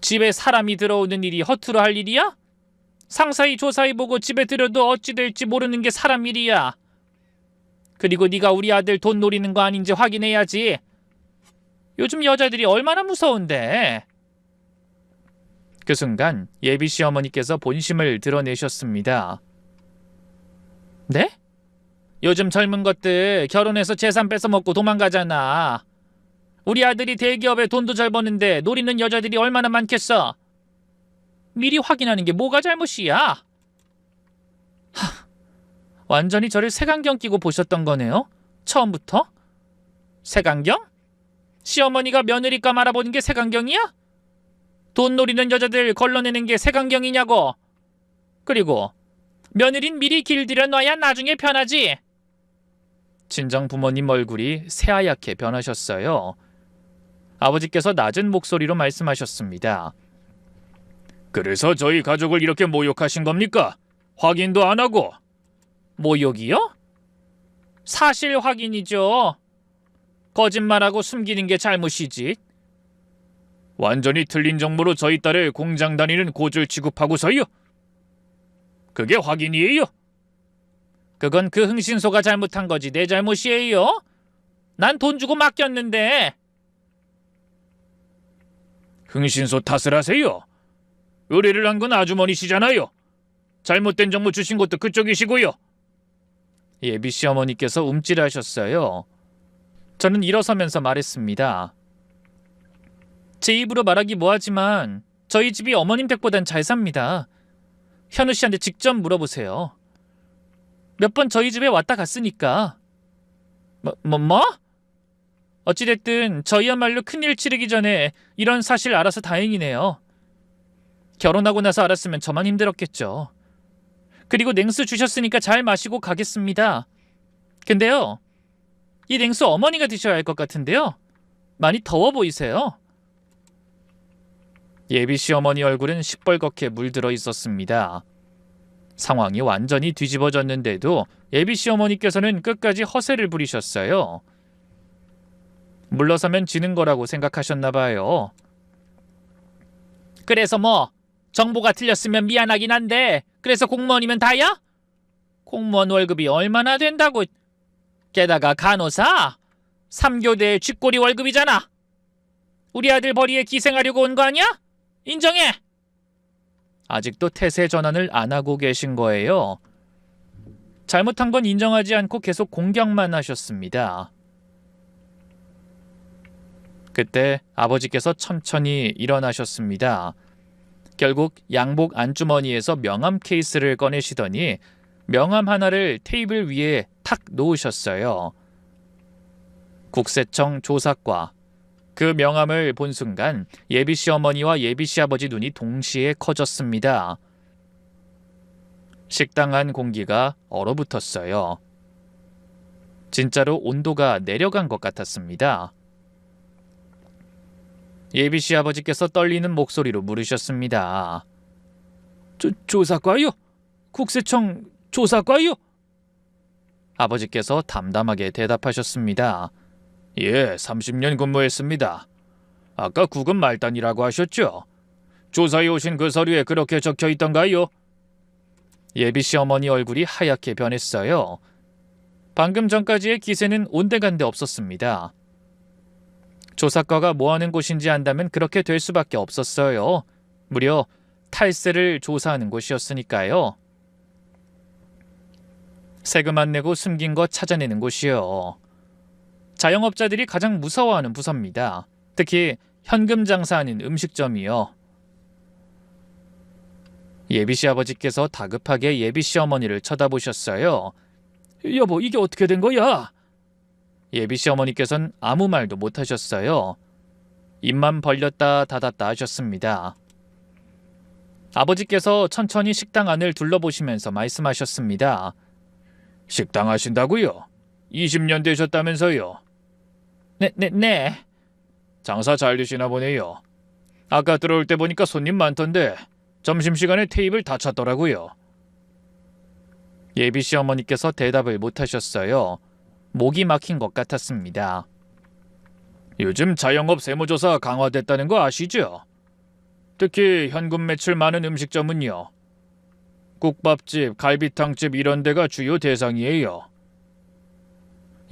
집에 사람이 들어오는 일이 허투루 할 일이야? 상사히 조사해보고 집에 들여도 어찌 될지 모르는 게 사람 일이야. 그리고 네가 우리 아들 돈 노리는 거 아닌지 확인해야지. 요즘 여자들이 얼마나 무서운데. 그 순간 예비씨 어머니께서 본심을 드러내셨습니다. 네? 요즘 젊은 것들 결혼해서 재산 뺏어먹고 도망가잖아. 우리 아들이 대기업에 돈도 잘 버는데 노리는 여자들이 얼마나 많겠어. 미리 확인하는 게 뭐가 잘못이야? 완전히 저를 색안경 끼고 보셨던 거네요. 처음부터? 색안경? 시어머니가 며느리감 알아보는 게 색안경이야? 돈 노리는 여자들 걸러내는 게 색안경이냐고. 그리고 며느린 미리 길들여 놔야 나중에 편하지. 친정 부모님 얼굴이 새하얗게 변하셨어요. 아버지께서 낮은 목소리로 말씀하셨습니다. 그래서 저희 가족을 이렇게 모욕하신 겁니까? 확인도 안 하고. 모욕이요? 사실 확인이죠. 거짓말하고 숨기는 게 잘못이지. 완전히 틀린 정보로 저희 딸을 공장 다니는 고졸 취급하고서요? 그게 확인이에요? 그건 그 흥신소가 잘못한 거지 내 잘못이에요? 난 돈 주고 맡겼는데. 흥신소 탓을 하세요? 의뢰를 한 건 아주머니시잖아요. 잘못된 정보 주신 것도 그쪽이시고요. 예비씨 어머니께서 움찔하셨어요. 저는 일어서면서 말했습니다. 제 입으로 말하기 뭐하지만 저희 집이 어머님 댁보단 잘 삽니다. 현우 씨한테 직접 물어보세요. 몇 번 저희 집에 왔다 갔으니까. 뭐? 어찌됐든 저희야말로 큰일 치르기 전에 이런 사실 알아서 다행이네요. 결혼하고 나서 알았으면 저만 힘들었겠죠. 그리고 냉수 주셨으니까 잘 마시고 가겠습니다. 근데요, 이 냉수 어머니가 드셔야 할 것 같은데요. 많이 더워 보이세요. 예비씨 어머니 얼굴은 시뻘겋게 물들어 있었습니다. 상황이 완전히 뒤집어졌는데도 예비씨 어머니께서는 끝까지 허세를 부리셨어요. 물러서면 지는 거라고 생각하셨나 봐요. 그래서 뭐 정보가 틀렸으면 미안하긴 한데 그래서 공무원이면 다야? 공무원 월급이 얼마나 된다고. 게다가 간호사? 3교대 쥐꼬리 월급이잖아. 우리 아들 벌이에 기생하려고 온 거 아니야? 인정해. 아직도 태세 전환을 안 하고 계신 거예요. 잘못한 건 인정하지 않고 계속 공격만 하셨습니다. 그때 아버지께서 천천히 일어나셨습니다. 결국 양복 안주머니에서 명함 케이스를 꺼내시더니 명함 하나를 테이블 위에 탁 놓으셨어요. 국세청 조사과. 그 명함을 본 순간 예비씨 어머니와 예비씨 아버지 눈이 동시에 커졌습니다. 식당 안 공기가 얼어붙었어요. 진짜로 온도가 내려간 것 같았습니다. 예비씨 아버지께서 떨리는 목소리로 물으셨습니다. 조사과요? 국세청 조사과요? 아버지께서 담담하게 대답하셨습니다. 예, 30년 근무했습니다. 아까 구급 말단이라고 하셨죠? 조사에 오신 그 서류에 그렇게 적혀 있던가요? 예비씨 어머니 얼굴이 하얗게 변했어요. 방금 전까지의 기세는 온데간데 없었습니다. 조사과가 뭐하는 곳인지 안다면 그렇게 될 수밖에 없었어요. 무려 탈세를 조사하는 곳이었으니까요. 세금 안 내고 숨긴 거 찾아내는 곳이요. 자영업자들이 가장 무서워하는 부서입니다. 특히 현금 장사하는 음식점이요. 예비씨 아버지께서 다급하게 예비씨 어머니를 쳐다보셨어요. 여보, 이게 어떻게 된 거야? 예비씨 어머니께서는 아무 말도 못하셨어요. 입만 벌렸다 닫았다 하셨습니다. 아버지께서 천천히 식당 안을 둘러보시면서 말씀하셨습니다. 식당 하신다고요? 20년 되셨다면서요? 네. 장사 잘 되시나 보네요. 아까 들어올 때 보니까 손님 많던데 점심시간에 테이블 다 찼더라고요. 예비씨 어머니께서 대답을 못하셨어요. 목이 막힌 것 같았습니다. 요즘 자영업 세무조사 강화됐다는 거 아시죠? 특히 현금 매출 많은 음식점은요. 국밥집, 갈비탕집 이런 데가 주요 대상이에요.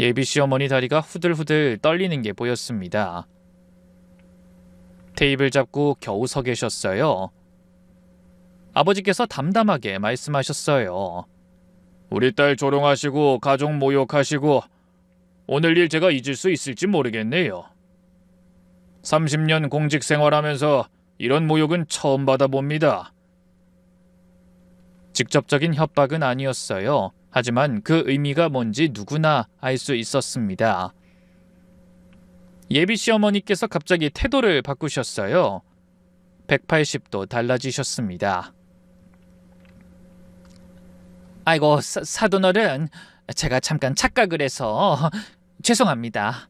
예비씨 어머니 다리가 후들후들 떨리는 게 보였습니다. 테이블 잡고 겨우 서 계셨어요. 아버지께서 담담하게 말씀하셨어요. 우리 딸 조롱하시고 가족 모욕하시고 오늘 일 제가 잊을 수 있을지 모르겠네요. 30년 공직 생활하면서 이런 모욕은 처음 받아봅니다. 직접적인 협박은 아니었어요. 하지만 그 의미가 뭔지 누구나 알 수 있었습니다. 예비씨 어머니께서 갑자기 태도를 바꾸셨어요. 180도 달라지셨습니다. 아이고, 사돈어른, 제가 잠깐 착각을 해서 죄송합니다.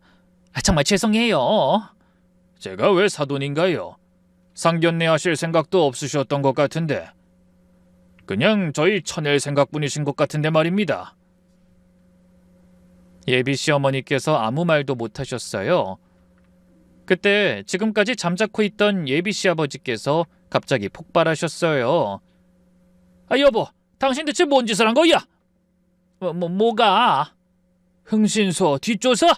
정말 죄송해요. 제가 왜 사돈인가요? 상견례 하실 생각도 없으셨던 것 같은데 그냥 저희 쳐낼 생각뿐이신 것 같은데 말입니다. 예비씨 어머니께서 아무 말도 못하셨어요. 그때 지금까지 잠자코 있던 예비씨 아버지께서 갑자기 폭발하셨어요. 여보, 당신 대체 뭔 짓을 한 거야? 뭐가? 흥신소 뒷조사?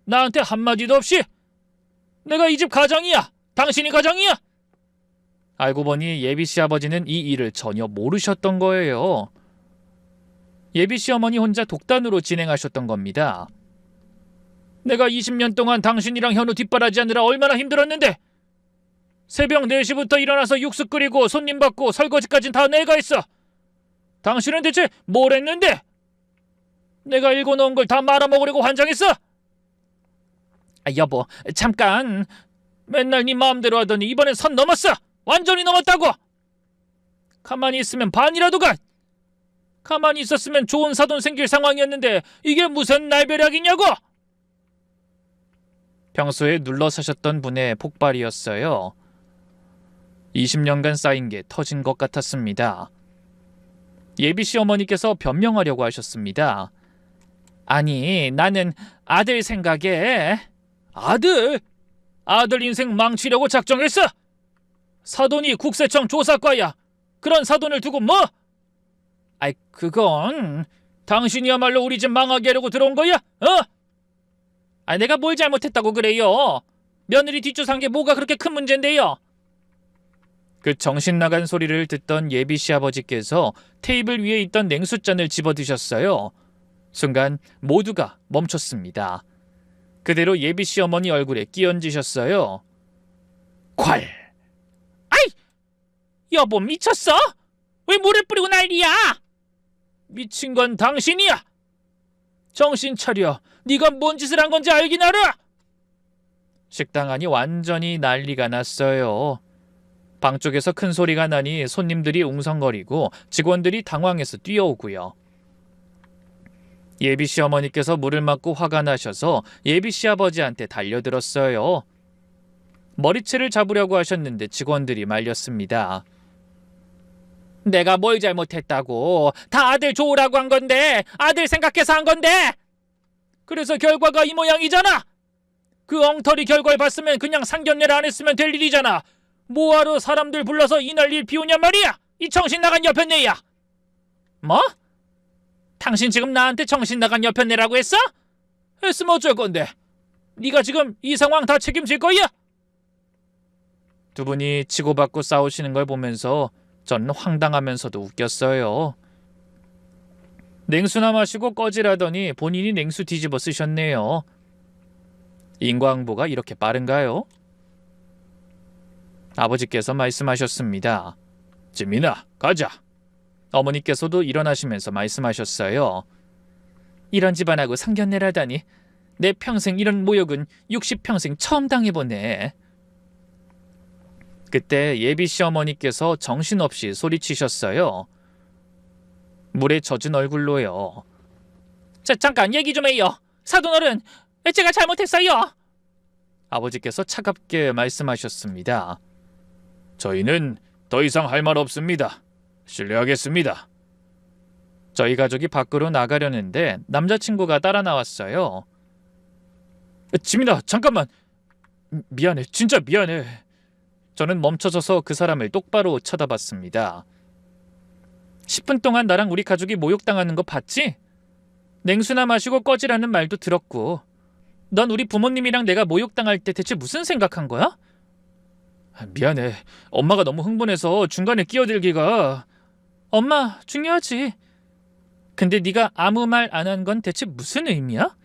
나한테 한마디도 없이? 내가 이 집 가장이야. 당신이 가장이야? 알고 보니 예비씨 아버지는 이 일을 전혀 모르셨던 거예요. 예비씨 어머니 혼자 독단으로 진행하셨던 겁니다. 내가 20년 동안 당신이랑 현우 뒷바라지하느라 얼마나 힘들었는데 새벽 4시부터 일어나서 육수 끓이고 손님 받고 설거지까진 다 내가 했어. 당신은 대체 뭘 했는데? 내가 읽어놓은 걸 다 말아먹으려고 환장했어? 여보, 잠깐. 맨날 네 마음대로 하더니 이번엔 선 넘었어. 완전히 넘었다고. 가만히 있으면 반이라도 가. 가만히 있었으면 좋은 사돈 생길 상황이었는데 이게 무슨 날벼락이냐고. 평소에 눌러 사셨던 분의 폭발이었어요. 20년간 쌓인 게 터진 것 같았습니다. 예비씨 어머니께서 변명하려고 하셨습니다. 아니, 나는 아들 생각에. 아들 인생 망치려고 작정했어? 사돈이 국세청 조사과야. 그런 사돈을 두고 뭐? 그건 당신이야말로 우리 집 망하게 하려고 들어온 거야? 내가 뭘 잘못했다고 그래요? 며느리 뒷조사한 게 뭐가 그렇게 큰 문제인데요? 그 정신 나간 소리를 듣던 예비씨 아버지께서 테이블 위에 있던 냉수잔을 집어드셨어요. 순간 모두가 멈췄습니다. 그대로 예비씨 어머니 얼굴에 끼얹으셨어요. 콸! 아이! 여보 미쳤어? 왜 물을 뿌리고 난리야? 미친 건 당신이야! 정신 차려. 네가 뭔 짓을 한 건지 알긴 알아! 식당 안이 완전히 난리가 났어요. 방 쪽에서 큰 소리가 나니 손님들이 웅성거리고 직원들이 당황해서 뛰어오고요. 예비씨 어머니께서 물을 맞고 화가 나셔서 예비씨 아버지한테 달려들었어요. 머리채를 잡으려고 하셨는데 직원들이 말렸습니다. 내가 뭘 잘못했다고. 다 아들 좋으라고 한 건데, 아들 생각해서 한 건데. 그래서 결과가 이 모양이잖아. 그 엉터리 결과를 봤으면 그냥 상견례를 안 했으면 될 일이잖아. 뭐하러 사람들 불러서 이 난리를 피우냔 말이야. 이 정신 나간 여편네야. 뭐? 당신 지금 나한테 정신 나간 여편네라고 했어? 했으면 어쩔 건데. 네가 지금 이 상황 다 책임질 거야? 두 분이 치고받고 싸우시는 걸 보면서 저는 황당하면서도 웃겼어요. 냉수나 마시고 꺼지라더니 본인이 냉수 뒤집어 쓰셨네요. 인과응보가 이렇게 빠른가요? 아버지께서 말씀하셨습니다. 지민아, 가자. 어머니께서도 일어나시면서 말씀하셨어요. 이런 집안하고 상견례라다니. 내 평생 이런 모욕은 60평생 처음 당해보네. 그때 예비 시어머니께서 정신없이 소리치셨어요. 물에 젖은 얼굴로요. 잠깐 얘기 좀 해요. 사돈어른, 제가 잘못했어요. 아버지께서 차갑게 말씀하셨습니다. 저희는 더 이상 할 말 없습니다. 실례하겠습니다. 저희 가족이 밖으로 나가려는데 남자친구가 따라 나왔어요. 지민아, 잠깐만. 미안해, 진짜 미안해. 저는 멈춰서서 그 사람을 똑바로 쳐다봤습니다. 10분 동안 나랑 우리 가족이 모욕당하는 거 봤지? 냉수나 마시고 꺼지라는 말도 들었고. 넌 우리 부모님이랑 내가 모욕당할 때 대체 무슨 생각한 거야? 미안해. 엄마가 너무 흥분해서 중간에 끼어들기가. 엄마 중요하지. 근데 네가 아무 말 안 한 건 대체 무슨 의미야?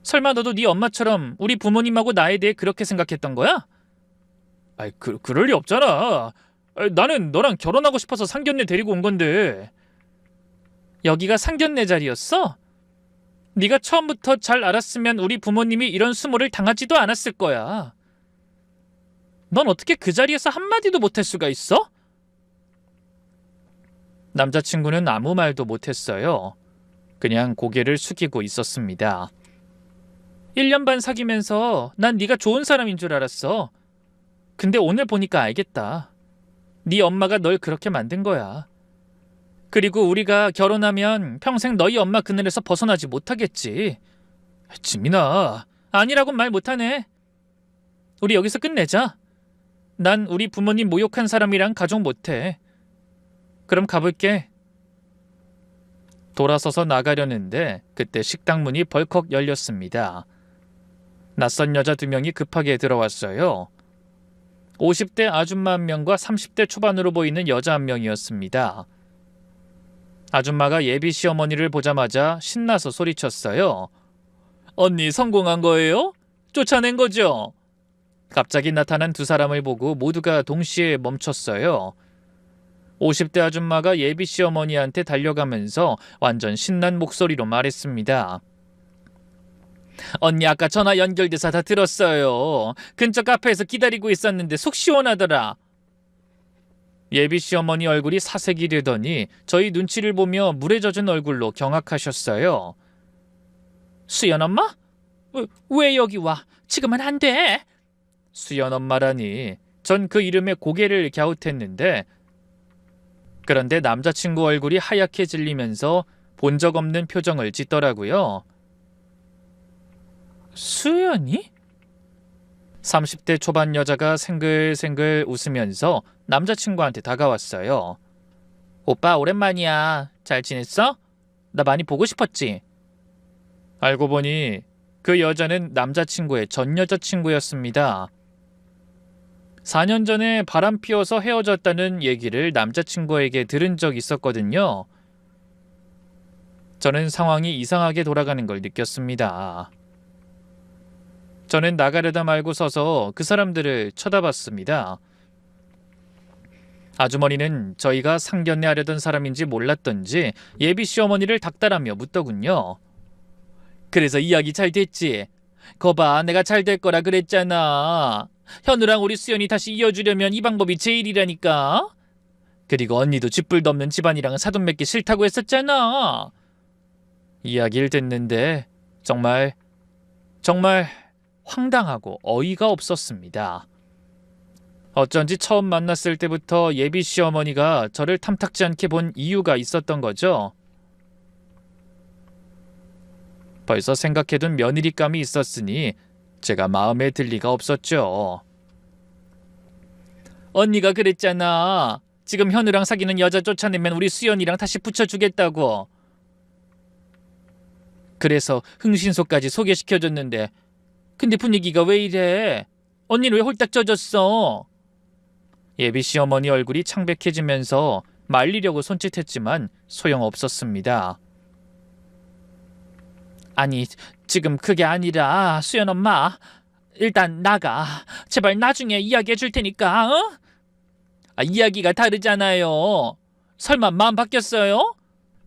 설마 너도 네 엄마처럼 우리 부모님하고 나에 대해 그렇게 생각했던 거야? 그럴 리 없잖아. 나는 너랑 결혼하고 싶어서 상견례 데리고 온 건데. 여기가 상견례 자리였어? 네가 처음부터 잘 알았으면 우리 부모님이 이런 수모를 당하지도 않았을 거야. 넌 어떻게 그 자리에서 한마디도 못할 수가 있어? 남자친구는 아무 말도 못했어요. 그냥 고개를 숙이고 있었습니다. 1년 반 사귀면서 난 네가 좋은 사람인 줄 알았어. 근데 오늘 보니까 알겠다. 네 엄마가 널 그렇게 만든 거야. 그리고 우리가 결혼하면 평생 너희 엄마 그늘에서 벗어나지 못하겠지. 지민아, 아니라고 말 못하네. 우리 여기서 끝내자. 난 우리 부모님 모욕한 사람이랑 가족 못해. 그럼 가볼게. 돌아서서 나가려는데 그때 식당 문이 벌컥 열렸습니다. 낯선 여자 2명이 급하게 들어왔어요. 50대 아줌마 1명과 30대 초반으로 보이는 여자 1명이었습니다. 아줌마가 예비 시어머니를 보자마자 신나서 소리쳤어요. 언니 성공한 거예요? 쫓아낸 거죠? 갑자기 나타난 두 사람을 보고 모두가 동시에 멈췄어요. 50대 아줌마가 예비 시어머니한테 달려가면서 완전 신난 목소리로 말했습니다. 언니 아까 전화 연결돼서 다 들었어요. 근처 카페에서 기다리고 있었는데 속 시원하더라. 예비 시어머니 얼굴이 사색이 되더니 저희 눈치를 보며 물에 젖은 얼굴로 경악하셨어요. 수연 엄마? 왜 여기 와? 지금은 안 돼. 수연 엄마라니. 전 그 이름에 고개를 갸웃했는데 그런데 남자친구 얼굴이 하얗게 질리면서 본 적 없는 표정을 짓더라고요. 수연이? 30대 초반 여자가 생글생글 웃으면서 남자친구한테 다가왔어요. 오빠 오랜만이야. 잘 지냈어? 나 많이 보고 싶었지? 알고 보니 그 여자는 남자친구의 전 여자친구였습니다. 4년 전에 바람 피워서 헤어졌다는 얘기를 남자친구에게 들은 적 있었거든요. 저는 상황이 이상하게 돌아가는 걸 느꼈습니다. 저는 나가려다 말고 서서 그 사람들을 쳐다봤습니다. 아주머니는 저희가 상견례 하려던 사람인지 몰랐던지 예비 시어머니를 닥달하며 묻더군요. 그래서 이야기 잘 됐지? 거봐, 내가 잘 될 거라 그랬잖아. 현우랑 우리 수연이 다시 이어주려면 이 방법이 제일이라니까. 그리고 언니도 쥐뿔도 없는 집안이랑은 사돈 맺기 싫다고 했었잖아. 이야기를 듣는데 정말 황당하고 어이가 없었습니다. 어쩐지 처음 만났을 때부터 예비 시어머니가 저를 탐탁지 않게 본 이유가 있었던 거죠. 벌써 생각해둔 며느리감이 있었으니 제가 마음에 들 리가 없었죠. 언니가 그랬잖아. 지금 현우랑 사귀는 여자 쫓아내면 우리 수연이랑 다시 붙여주겠다고. 그래서 흥신소까지 소개시켜줬는데 근데 분위기가 왜 이래? 언니는 왜 홀딱 젖었어? 예비 시어머니 얼굴이 창백해지면서 말리려고 손짓했지만 소용없었습니다. 아니, 지금 그게 아니라 수연 엄마, 일단 나가. 제발 나중에 이야기해 줄 테니까. 어? 이야기가 다르잖아요. 설마 마음 바뀌었어요?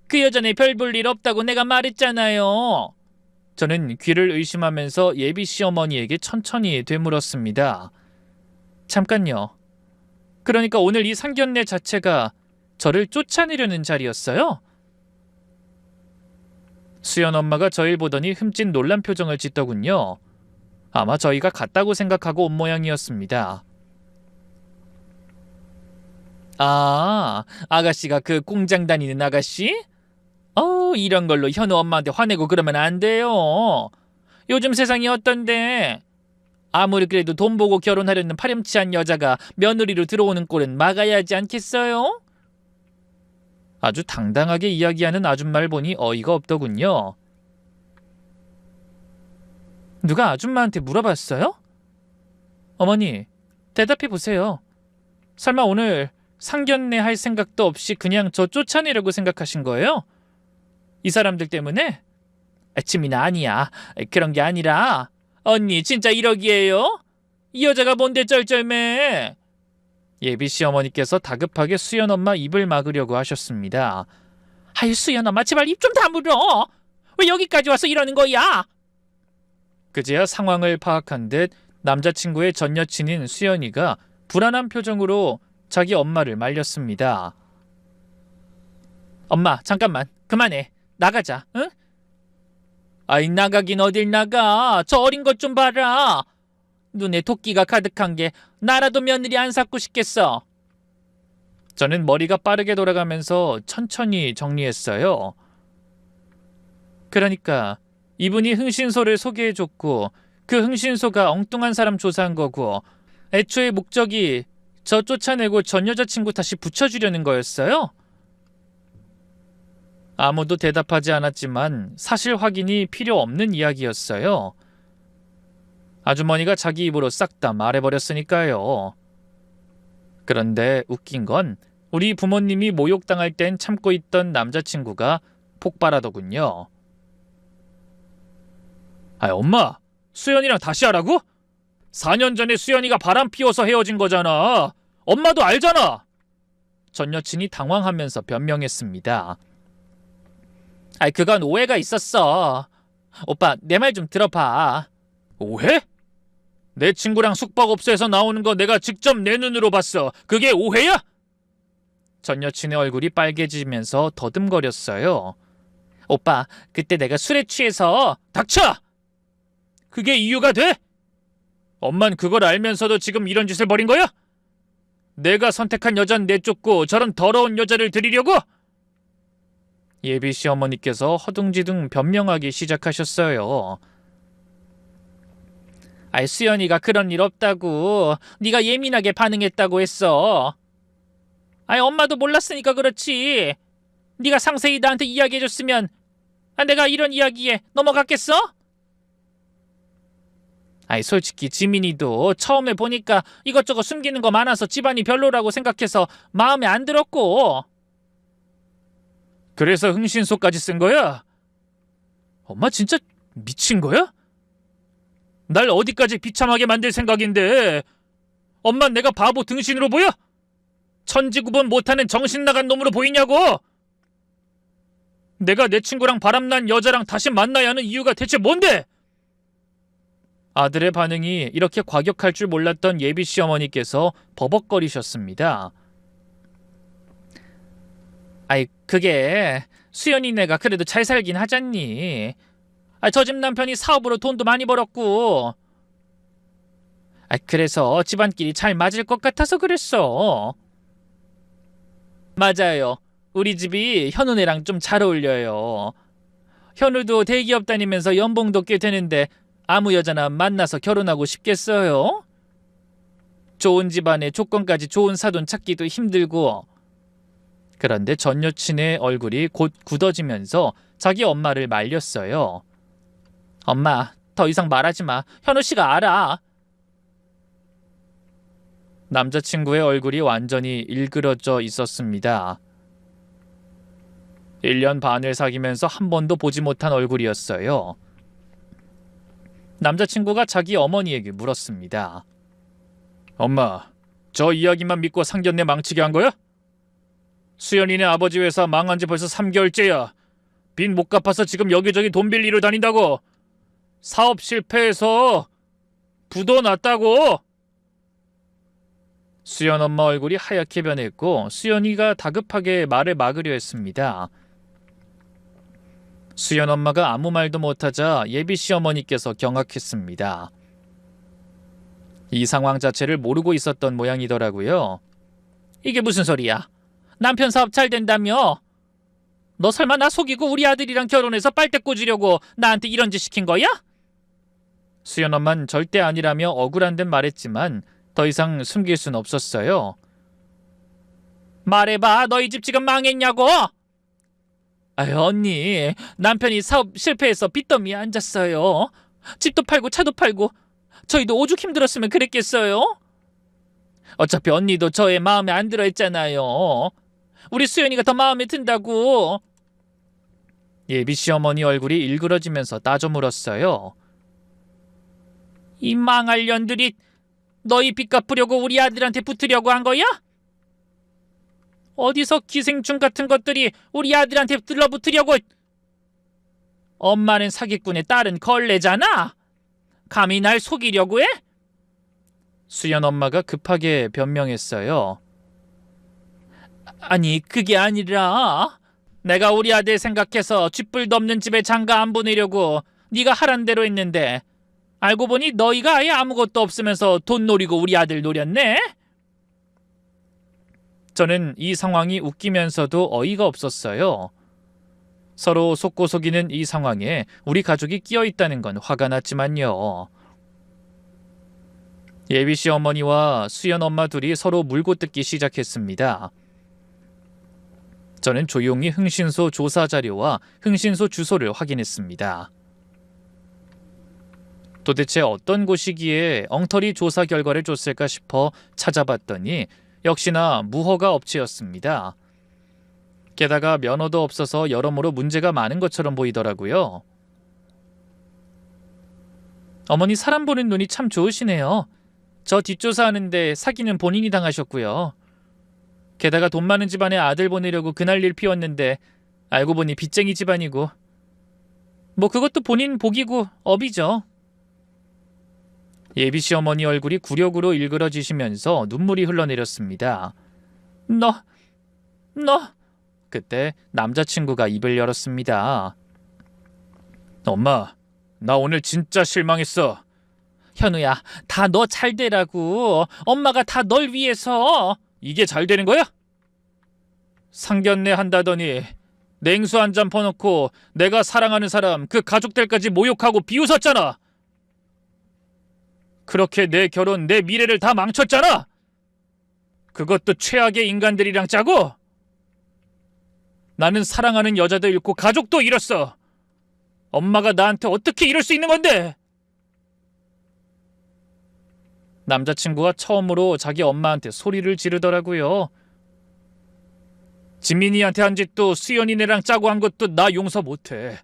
그 여자네 별 볼 일 없다고 내가 말했잖아요. 저는 귀를 의심하면서 예비 시어머니에게 천천히 되물었습니다. 잠깐요. 그러니까 오늘 이 상견례 자체가 저를 쫓아내려는 자리였어요? 수연 엄마가 저를 보더니 흠칫 놀란 표정을 짓더군요. 아마 저희가 같다고 생각하고 온 모양이었습니다. 아가씨가 그 공장 다니는 아가씨? 이런 걸로 현우 엄마한테 화내고 그러면 안 돼요. 요즘 세상이 어떤데? 아무리 그래도 돈 보고 결혼하려는 파렴치한 여자가 며느리로 들어오는 꼴은 막아야 하지 않겠어요? 아주 당당하게 이야기하는 아줌마를 보니 어이가 없더군요. 누가 아줌마한테 물어봤어요? 어머니, 대답해 보세요. 설마 오늘 상견례 할 생각도 없이 그냥 저 쫓아내려고 생각하신 거예요? 이 사람들 때문에? 지민아, 아니야. 그런 게 아니라 언니 진짜 이러기에요? 이 여자가 뭔데 쩔쩔매? 예비 시어머니께서 다급하게 수연 엄마 입을 막으려고 하셨습니다. 아유, 수연 엄마 제발 입 좀 다물어. 왜 여기까지 와서 이러는 거야? 그제야 상황을 파악한 듯 남자친구의 전 여친인 수연이가 불안한 표정으로 자기 엄마를 말렸습니다. 엄마, 잠깐만. 그만해. 나가자. 응? 아이, 나가긴 어딜 나가. 저 어린 것 좀 봐라. 눈에 도끼가 가득한 게 나라도 며느리 안 삼고 싶겠어. 저는 머리가 빠르게 돌아가면서 천천히 정리했어요. 그러니까 이분이 흥신소를 소개해줬고 그 흥신소가 엉뚱한 사람 조사한 거고 애초에 목적이 저 쫓아내고 전 여자친구 다시 붙여주려는 거였어요? 아무도 대답하지 않았지만 사실 확인이 필요 없는 이야기였어요. 아주머니가 자기 입으로 싹 다 말해버렸으니까요. 그런데 웃긴 건 우리 부모님이 모욕당할 땐 참고 있던 남자친구가 폭발하더군요. 엄마, 수연이랑 다시 하라고? 4년 전에 수연이가 바람 피워서 헤어진 거잖아. 엄마도 알잖아. 전 여친이 당황하면서 변명했습니다. 그건 오해가 있었어. 오빠, 내 말 좀 들어봐. 오해? 내 친구랑 숙박업소에서 나오는 거 내가 직접 내 눈으로 봤어. 그게 오해야? 전 여친의 얼굴이 빨개지면서 더듬거렸어요. 오빠, 그때 내가 술에 취해서... 닥쳐! 그게 이유가 돼? 엄만 그걸 알면서도 지금 이런 짓을 벌인 거야? 내가 선택한 여잔 내쫓고 저런 더러운 여자를 들이려고? 예비 시어머니께서 허둥지둥 변명하기 시작하셨어요. 수연이가 그런 일 없다고. 네가 예민하게 반응했다고 했어. 엄마도 몰랐으니까 그렇지. 네가 상세히 나한테 이야기해줬으면 내가 이런 이야기에 넘어갔겠어? 솔직히 지민이도 처음에 보니까 이것저것 숨기는 거 많아서 집안이 별로라고 생각해서 마음에 안 들었고. 그래서 흥신소까지 쓴 거야? 엄마 진짜 미친 거야? 날 어디까지 비참하게 만들 생각인데. 엄만 내가 바보 등신으로 보여? 천지구분 못하는 정신 나간 놈으로 보이냐고? 내가 내 친구랑 바람난 여자랑 다시 만나야 하는 이유가 대체 뭔데? 아들의 반응이 이렇게 과격할 줄 몰랐던 예비 시어머니께서 버벅거리셨습니다. 그게 수연이네가 그래도 잘 살긴 하잖니. 저 집 남편이 사업으로 돈도 많이 벌었고. 그래서 집안끼리 잘 맞을 것 같아서 그랬어. 맞아요. 우리 집이 현우네랑 좀 잘 어울려요. 현우도 대기업 다니면서 연봉도 꽤 되는데 아무 여자나 만나서 결혼하고 싶겠어요? 좋은 집안에 조건까지 좋은 사돈 찾기도 힘들고. 그런데 전 여친의 얼굴이 곧 굳어지면서 자기 엄마를 말렸어요. 엄마, 더 이상 말하지 마. 현우 씨가 알아. 남자친구의 얼굴이 완전히 일그러져 있었습니다. 1년 반을 사귀면서 한 번도 보지 못한 얼굴이었어요. 남자친구가 자기 어머니에게 물었습니다. 엄마, 저 이야기만 믿고 상견례 망치게 한 거야? 수연이네 아버지 회사 망한 지 벌써 3개월째야. 빚 못 갚아서 지금 여기저기 돈 빌리러 다닌다고. 사업 실패해서 부도 났다고. 수연 엄마 얼굴이 하얗게 변했고 수연이가 다급하게 말을 막으려 했습니다. 수연 엄마가 아무 말도 못하자 예비 시어머니께서 경악했습니다. 이 상황 자체를 모르고 있었던 모양이더라고요. 이게 무슨 소리야? 남편 사업 잘 된다며? 너 설마 나 속이고 우리 아들이랑 결혼해서 빨대 꽂으려고 나한테 이런 짓 시킨 거야? 수연 엄마는 절대 아니라며 억울한 듯 말했지만 더 이상 숨길 순 없었어요. 말해봐, 너희 집 지금 망했냐고? 아유, 언니, 남편이 사업 실패해서 빚더미에 앉았어요. 집도 팔고 차도 팔고 저희도 오죽 힘들었으면 그랬겠어요? 어차피 언니도 저의 마음에 안 들어 했잖아요. 우리 수연이가 더 마음에 든다고. 예비 시어머니 얼굴이 일그러지면서 따져 물었어요. 이 망할 년들이 너희 빚 갚으려고 우리 아들한테 붙으려고 한 거야? 어디서 기생충 같은 것들이 우리 아들한테 들러붙으려고. 엄마는 사기꾼의 딸은 걸레잖아. 감히 날 속이려고 해? 수연 엄마가 급하게 변명했어요. 아니, 그게 아니라 내가 우리 아들 생각해서 쥐뿔도 없는 집에 장가 안 보내려고 네가 하란 대로 했는데 알고 보니 너희가 아예 아무것도 없으면서 돈 노리고 우리 아들 노렸네? 저는 이 상황이 웃기면서도 어이가 없었어요. 서로 속고 속이는 이 상황에 우리 가족이 끼어 있다는 건 화가 났지만요. 예비 씨 어머니와 수연 엄마 둘이 서로 물고 뜯기 시작했습니다. 저는 조용히 흥신소 조사 자료와 흥신소 주소를 확인했습니다. 도대체 어떤 곳이기에 엉터리 조사 결과를 줬을까 싶어 찾아봤더니 역시나 무허가 업체였습니다. 게다가 면허도 없어서 여러모로 문제가 많은 것처럼 보이더라고요. 어머니 사람 보는 눈이 참 좋으시네요. 저 뒷조사하는데 사기는 본인이 당하셨고요. 게다가 돈 많은 집안에 아들 보내려고 그날일 피웠는데 알고 보니 빚쟁이 집안이고. 뭐 그것도 본인 복이고 업이죠. 예비 시어머니 얼굴이 굴욕으로 일그러지시면서 눈물이 흘러내렸습니다. 너... 그때 남자친구가 입을 열었습니다. 엄마, 나 오늘 진짜 실망했어. 현우야, 다 너 잘 되라고. 엄마가 다 널 위해서. 이게 잘 되는 거야? 상견례 한다더니 냉수 한 잔 퍼놓고 내가 사랑하는 사람 그 가족들까지 모욕하고 비웃었잖아. 그렇게 내 결혼, 내 미래를 다 망쳤잖아. 그것도 최악의 인간들이랑 짜고. 나는 사랑하는 여자도 잃고 가족도 잃었어. 엄마가 나한테 어떻게 이럴 수 있는 건데? 남자친구가 처음으로 자기 엄마한테 소리를 지르더라고요. 지민이한테 한 짓도 수연이네랑 짜고 한 것도 나 용서 못해.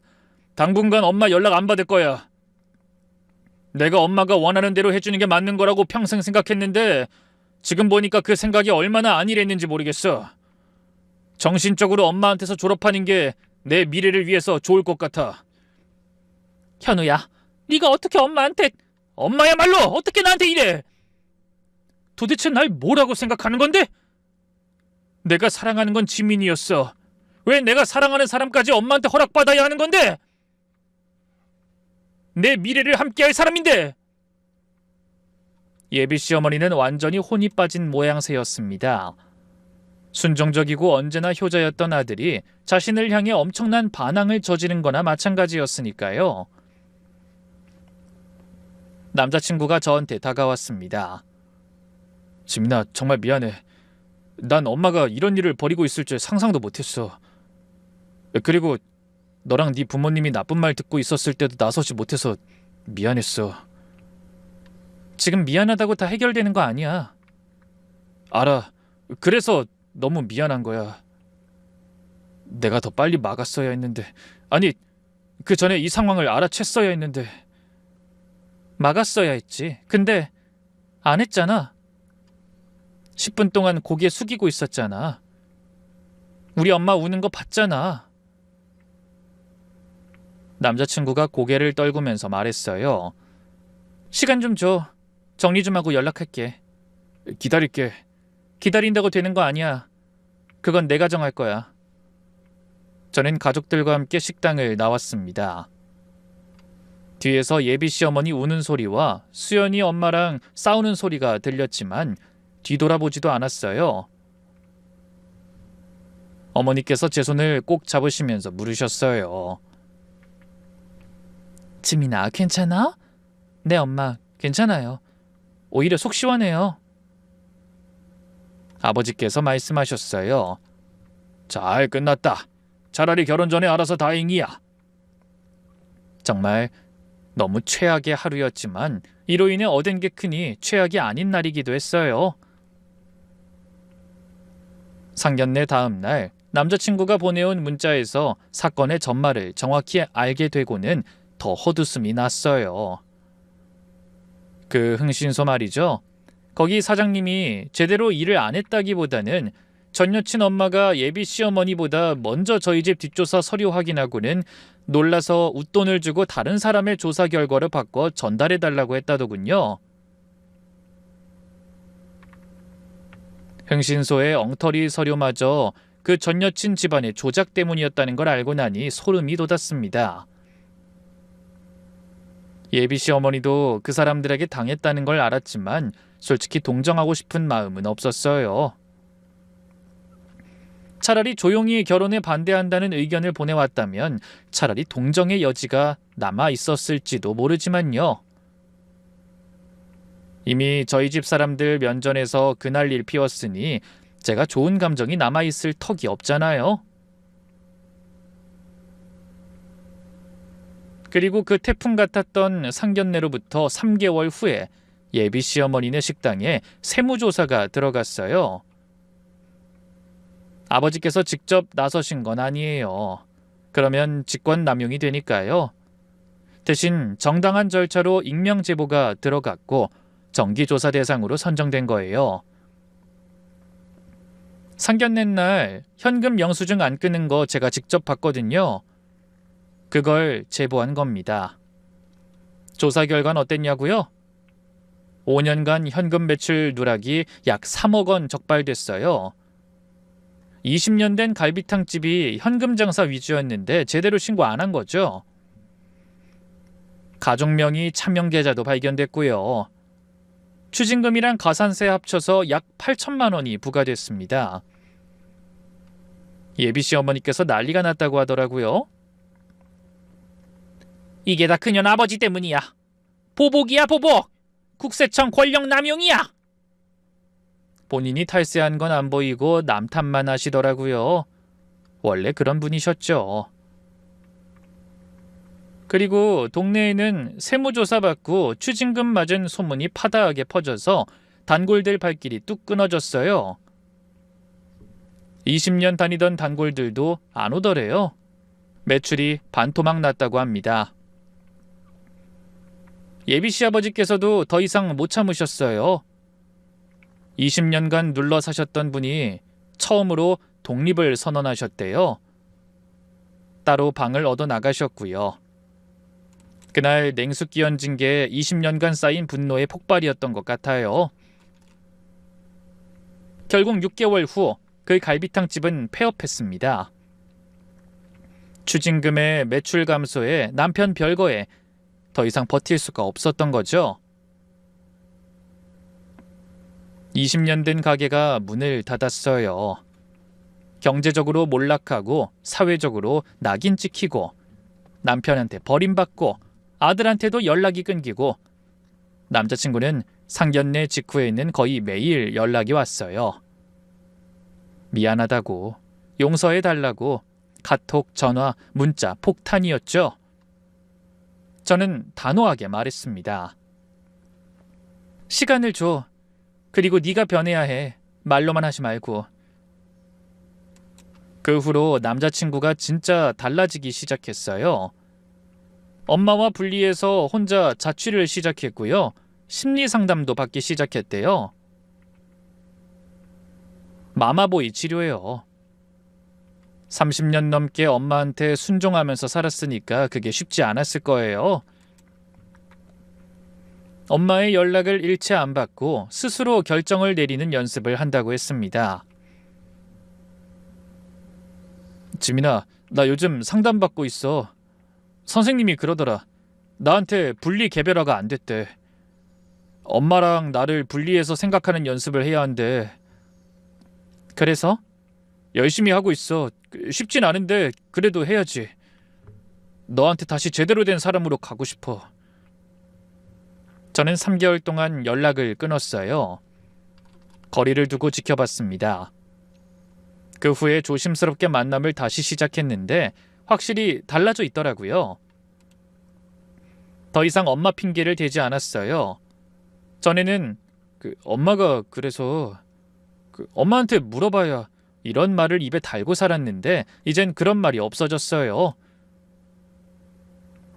당분간 엄마 연락 안 받을 거야. 내가 엄마가 원하는 대로 해주는 게 맞는 거라고 평생 생각했는데 지금 보니까 그 생각이 얼마나 안일했는지 모르겠어. 정신적으로 엄마한테서 졸업하는 게 내 미래를 위해서 좋을 것 같아. 현우야, 네가 어떻게 엄마한테... 엄마야말로 어떻게 나한테 이래? 도대체 날 뭐라고 생각하는 건데? 내가 사랑하는 건 지민이었어. 왜 내가 사랑하는 사람까지 엄마한테 허락받아야 하는 건데? 내 미래를 함께할 사람인데. 예비 시어머니는 완전히 혼이 빠진 모양새였습니다. 순종적이고 언제나 효자였던 아들이 자신을 향해 엄청난 반항을 저지른 거나 마찬가지였으니까요. 남자친구가 저한테 다가왔습니다. 지민아, 정말 미안해. 난 엄마가 이런 일을 벌이고 있을 줄 상상도 못했어. 그리고 너랑 네 부모님이 나쁜 말 듣고 있었을 때도 나서지 못해서 미안했어. 지금 미안하다고 다 해결되는 거 아니야. 알아. 그래서 너무 미안한 거야. 내가 더 빨리 막았어야 했는데. 아니, 그 전에 이 상황을 알아챘어야 했는데. 막았어야 했지. 근데 안 했잖아. 10분 동안 고개 숙이고 있었잖아. 우리 엄마 우는 거 봤잖아. 남자친구가 고개를 떨구면서 말했어요. 시간 좀 줘. 정리 좀 하고 연락할게. 기다릴게. 기다린다고 되는 거 아니야. 그건 내가 정할 거야. 저는 가족들과 함께 식당을 나왔습니다. 뒤에서 예비 시어머니 우는 소리와 수연이 엄마랑 싸우는 소리가 들렸지만 뒤돌아보지도 않았어요. 어머니께서 제 손을 꼭 잡으시면서 물으셨어요. 지민아, 괜찮아? 네, 엄마, 괜찮아요. 오히려 속 시원해요. 아버지께서 말씀하셨어요. 잘 끝났다. 차라리 결혼 전에 알아서 다행이야. 정말 너무 최악의 하루였지만 이로 인해 얻은 게 크니 최악이 아닌 날이기도 했어요. 상견례 다음 날 남자친구가 보내온 문자에서 사건의 전말을 정확히 알게 되고는 더 헛웃음이 났어요. 그 흥신소 말이죠. 거기 사장님이 제대로 일을 안 했다기보다는 전 여친 엄마가 예비 시어머니보다 먼저 저희 집 뒷조사 서류 확인하고는 놀라서 웃돈을 주고 다른 사람의 조사 결과를 바꿔 전달해달라고 했다더군요. 흥신소의 엉터리 서류마저 그 전 여친 집안의 조작 때문이었다는 걸 알고 나니 소름이 돋았습니다. 예비 시어머니도 그 사람들에게 당했다는 걸 알았지만 솔직히 동정하고 싶은 마음은 없었어요. 차라리 조용히 결혼에 반대한다는 의견을 보내왔다면 차라리 동정의 여지가 남아 있었을지도 모르지만요. 이미 저희 집 사람들 면전에서 그날 일 피웠으니 제가 좋은 감정이 남아있을 턱이 없잖아요. 그리고 그 태풍 같았던 상견례로부터 3개월 후에 예비 시어머니네 식당에 세무조사가 들어갔어요. 아버지께서 직접 나서신 건 아니에요. 그러면 직권남용이 되니까요. 대신 정당한 절차로 익명 제보가 들어갔고 정기조사 대상으로 선정된 거예요. 상견례 날 현금 영수증 안 끄는 거 제가 직접 봤거든요. 그걸 제보한 겁니다. 조사 결과는 어땠냐고요? 5년간 현금 매출 누락이 약 3억 원 적발됐어요. 20년 된 갈비탕집이 현금 장사 위주였는데 제대로 신고 안 한 거죠. 가족명의 차명 계좌도 발견됐고요. 추징금이랑 가산세 합쳐서 약 8천만 원이 부과됐습니다. 예비 시어머니께서 난리가 났다고 하더라고요. 이게 다 그년 아버지 때문이야. 보복이야, 보복. 국세청 권력 남용이야. 본인이 탈세한 건 안 보이고 남 탓만 하시더라고요. 원래 그런 분이셨죠. 그리고 동네에는 세무조사 받고 추징금 맞은 소문이 파다하게 퍼져서 단골들 발길이 뚝 끊어졌어요. 20년 다니던 단골들도 안 오더래요. 매출이 반토막 났다고 합니다. 예비 시아버지께서도 더 이상 못 참으셨어요. 20년간 눌러 사셨던 분이 처음으로 독립을 선언하셨대요. 따로 방을 얻어 나가셨고요. 그날 냉수기 얹은 게 20년간 쌓인 분노의 폭발이었던 것 같아요. 결국 6개월 후 그 갈비탕집은 폐업했습니다. 추징금에 매출 감소에 남편 별거에 더 이상 버틸 수가 없었던 거죠. 20년 된 가게가 문을 닫았어요. 경제적으로 몰락하고 사회적으로 낙인 찍히고 남편한테 버림받고 아들한테도 연락이 끊기고 남자친구는 상견례 직후에는 거의 매일 연락이 왔어요. 미안하다고, 용서해달라고, 카톡, 전화, 문자, 폭탄이었죠. 저는 단호하게 말했습니다. 시간을 줘. 그리고 네가 변해야 해. 말로만 하지 말고. 그 후로 남자친구가 진짜 달라지기 시작했어요. 엄마와 분리해서 혼자 자취를 시작했고요. 심리 상담도 받기 시작했대요. 마마보이 치료요. 30년 넘게 엄마한테 순종하면서 살았으니까 그게 쉽지 않았을 거예요. 엄마의 연락을 일체 안 받고 스스로 결정을 내리는 연습을 한다고 했습니다. 지민아, 나 요즘 상담받고 있어. 선생님이 그러더라. 나한테 분리 개별화가 안 됐대. 엄마랑 나를 분리해서 생각하는 연습을 해야 한대. 그래서? 열심히 하고 있어. 쉽진 않은데 그래도 해야지. 너한테 다시 제대로 된 사람으로 가고 싶어. 저는 3개월 동안 연락을 끊었어요. 거리를 두고 지켜봤습니다. 그 후에 조심스럽게 만남을 다시 시작했는데 확실히 달라져 있더라고요. 더 이상 엄마 핑계를 대지 않았어요. 전에는 엄마가 그래서 엄마한테 물어봐야 이런 말을 입에 달고 살았는데 이젠 그런 말이 없어졌어요.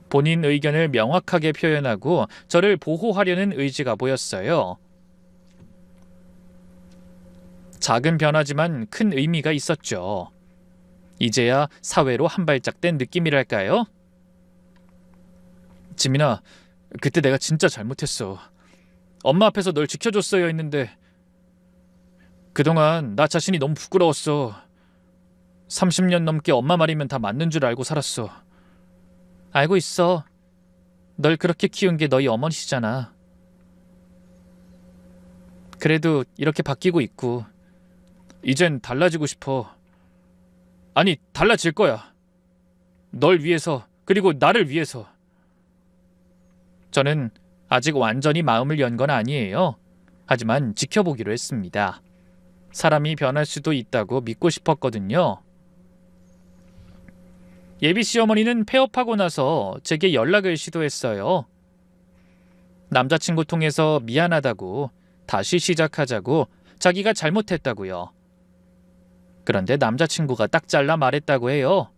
본인 의견을 명확하게 표현하고 저를 보호하려는 의지가 보였어요. 작은 변화지만 큰 의미가 있었죠. 이제야 사회로 한 발짝 뗀 느낌이랄까요? 지민아, 그때 내가 진짜 잘못했어. 엄마 앞에서 널 지켜줬어야 했는데 그동안 나 자신이 너무 부끄러웠어. 30년 넘게 엄마 말이면 다 맞는 줄 알고 살았어. 알고 있어. 널 그렇게 키운 게 너희 어머니시잖아. 그래도 이렇게 바뀌고 있고 이젠 달라지고 싶어. 아니, 달라질 거야. 널 위해서, 그리고 나를 위해서. 저는 아직 완전히 마음을 연 건 아니에요. 하지만 지켜보기로 했습니다. 사람이 변할 수도 있다고 믿고 싶었거든요. 예비 시어머니는 폐업하고 나서 제게 연락을 시도했어요. 남자친구 통해서 미안하다고, 다시 시작하자고, 자기가 잘못했다고요. 그런데 남자친구가 딱 잘라 말했다고 해요.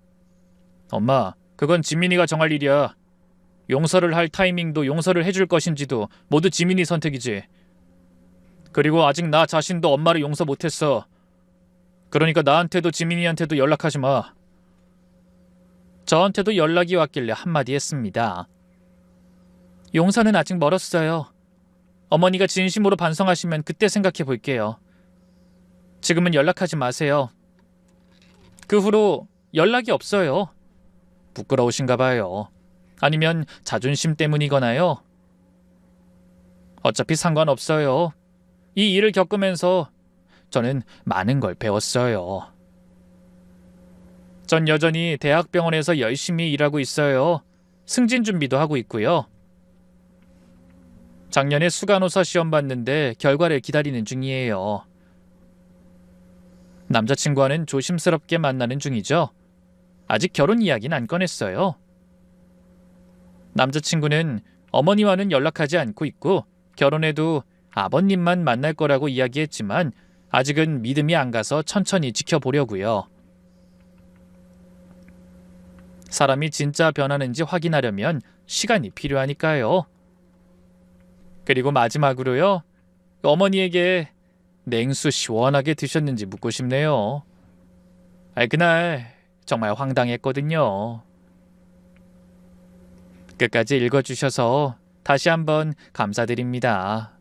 엄마, 그건 지민이가 정할 일이야. 용서를 할 타이밍도 용서를 해줄 것인지도 모두 지민이 선택이지. 그리고 아직 나 자신도 엄마를 용서 못했어. 그러니까 나한테도 지민이한테도 연락하지 마. 저한테도 연락이 왔길래 한마디 했습니다. 용서는 아직 멀었어요. 어머니가 진심으로 반성하시면 그때 생각해 볼게요. 지금은 연락하지 마세요. 그 후로 연락이 없어요. 부끄러우신가 봐요. 아니면 자존심 때문이거나요. 어차피 상관없어요. 이 일을 겪으면서 저는 많은 걸 배웠어요. 전 여전히 대학병원에서 열심히 일하고 있어요. 승진 준비도 하고 있고요. 작년에 수간호사 시험 봤는데 결과를 기다리는 중이에요. 남자친구와는 조심스럽게 만나는 중이죠. 아직 결혼 이야기는 안 꺼냈어요. 남자친구는 어머니와는 연락하지 않고 있고 결혼해도 아버님만 만날 거라고 이야기했지만 아직은 믿음이 안 가서 천천히 지켜보려고요. 사람이 진짜 변하는지 확인하려면 시간이 필요하니까요. 그리고 마지막으로요. 어머니에게 냉수 시원하게 드셨는지 묻고 싶네요. 그날 정말 황당했거든요. 끝까지 읽어주셔서 다시 한번 감사드립니다.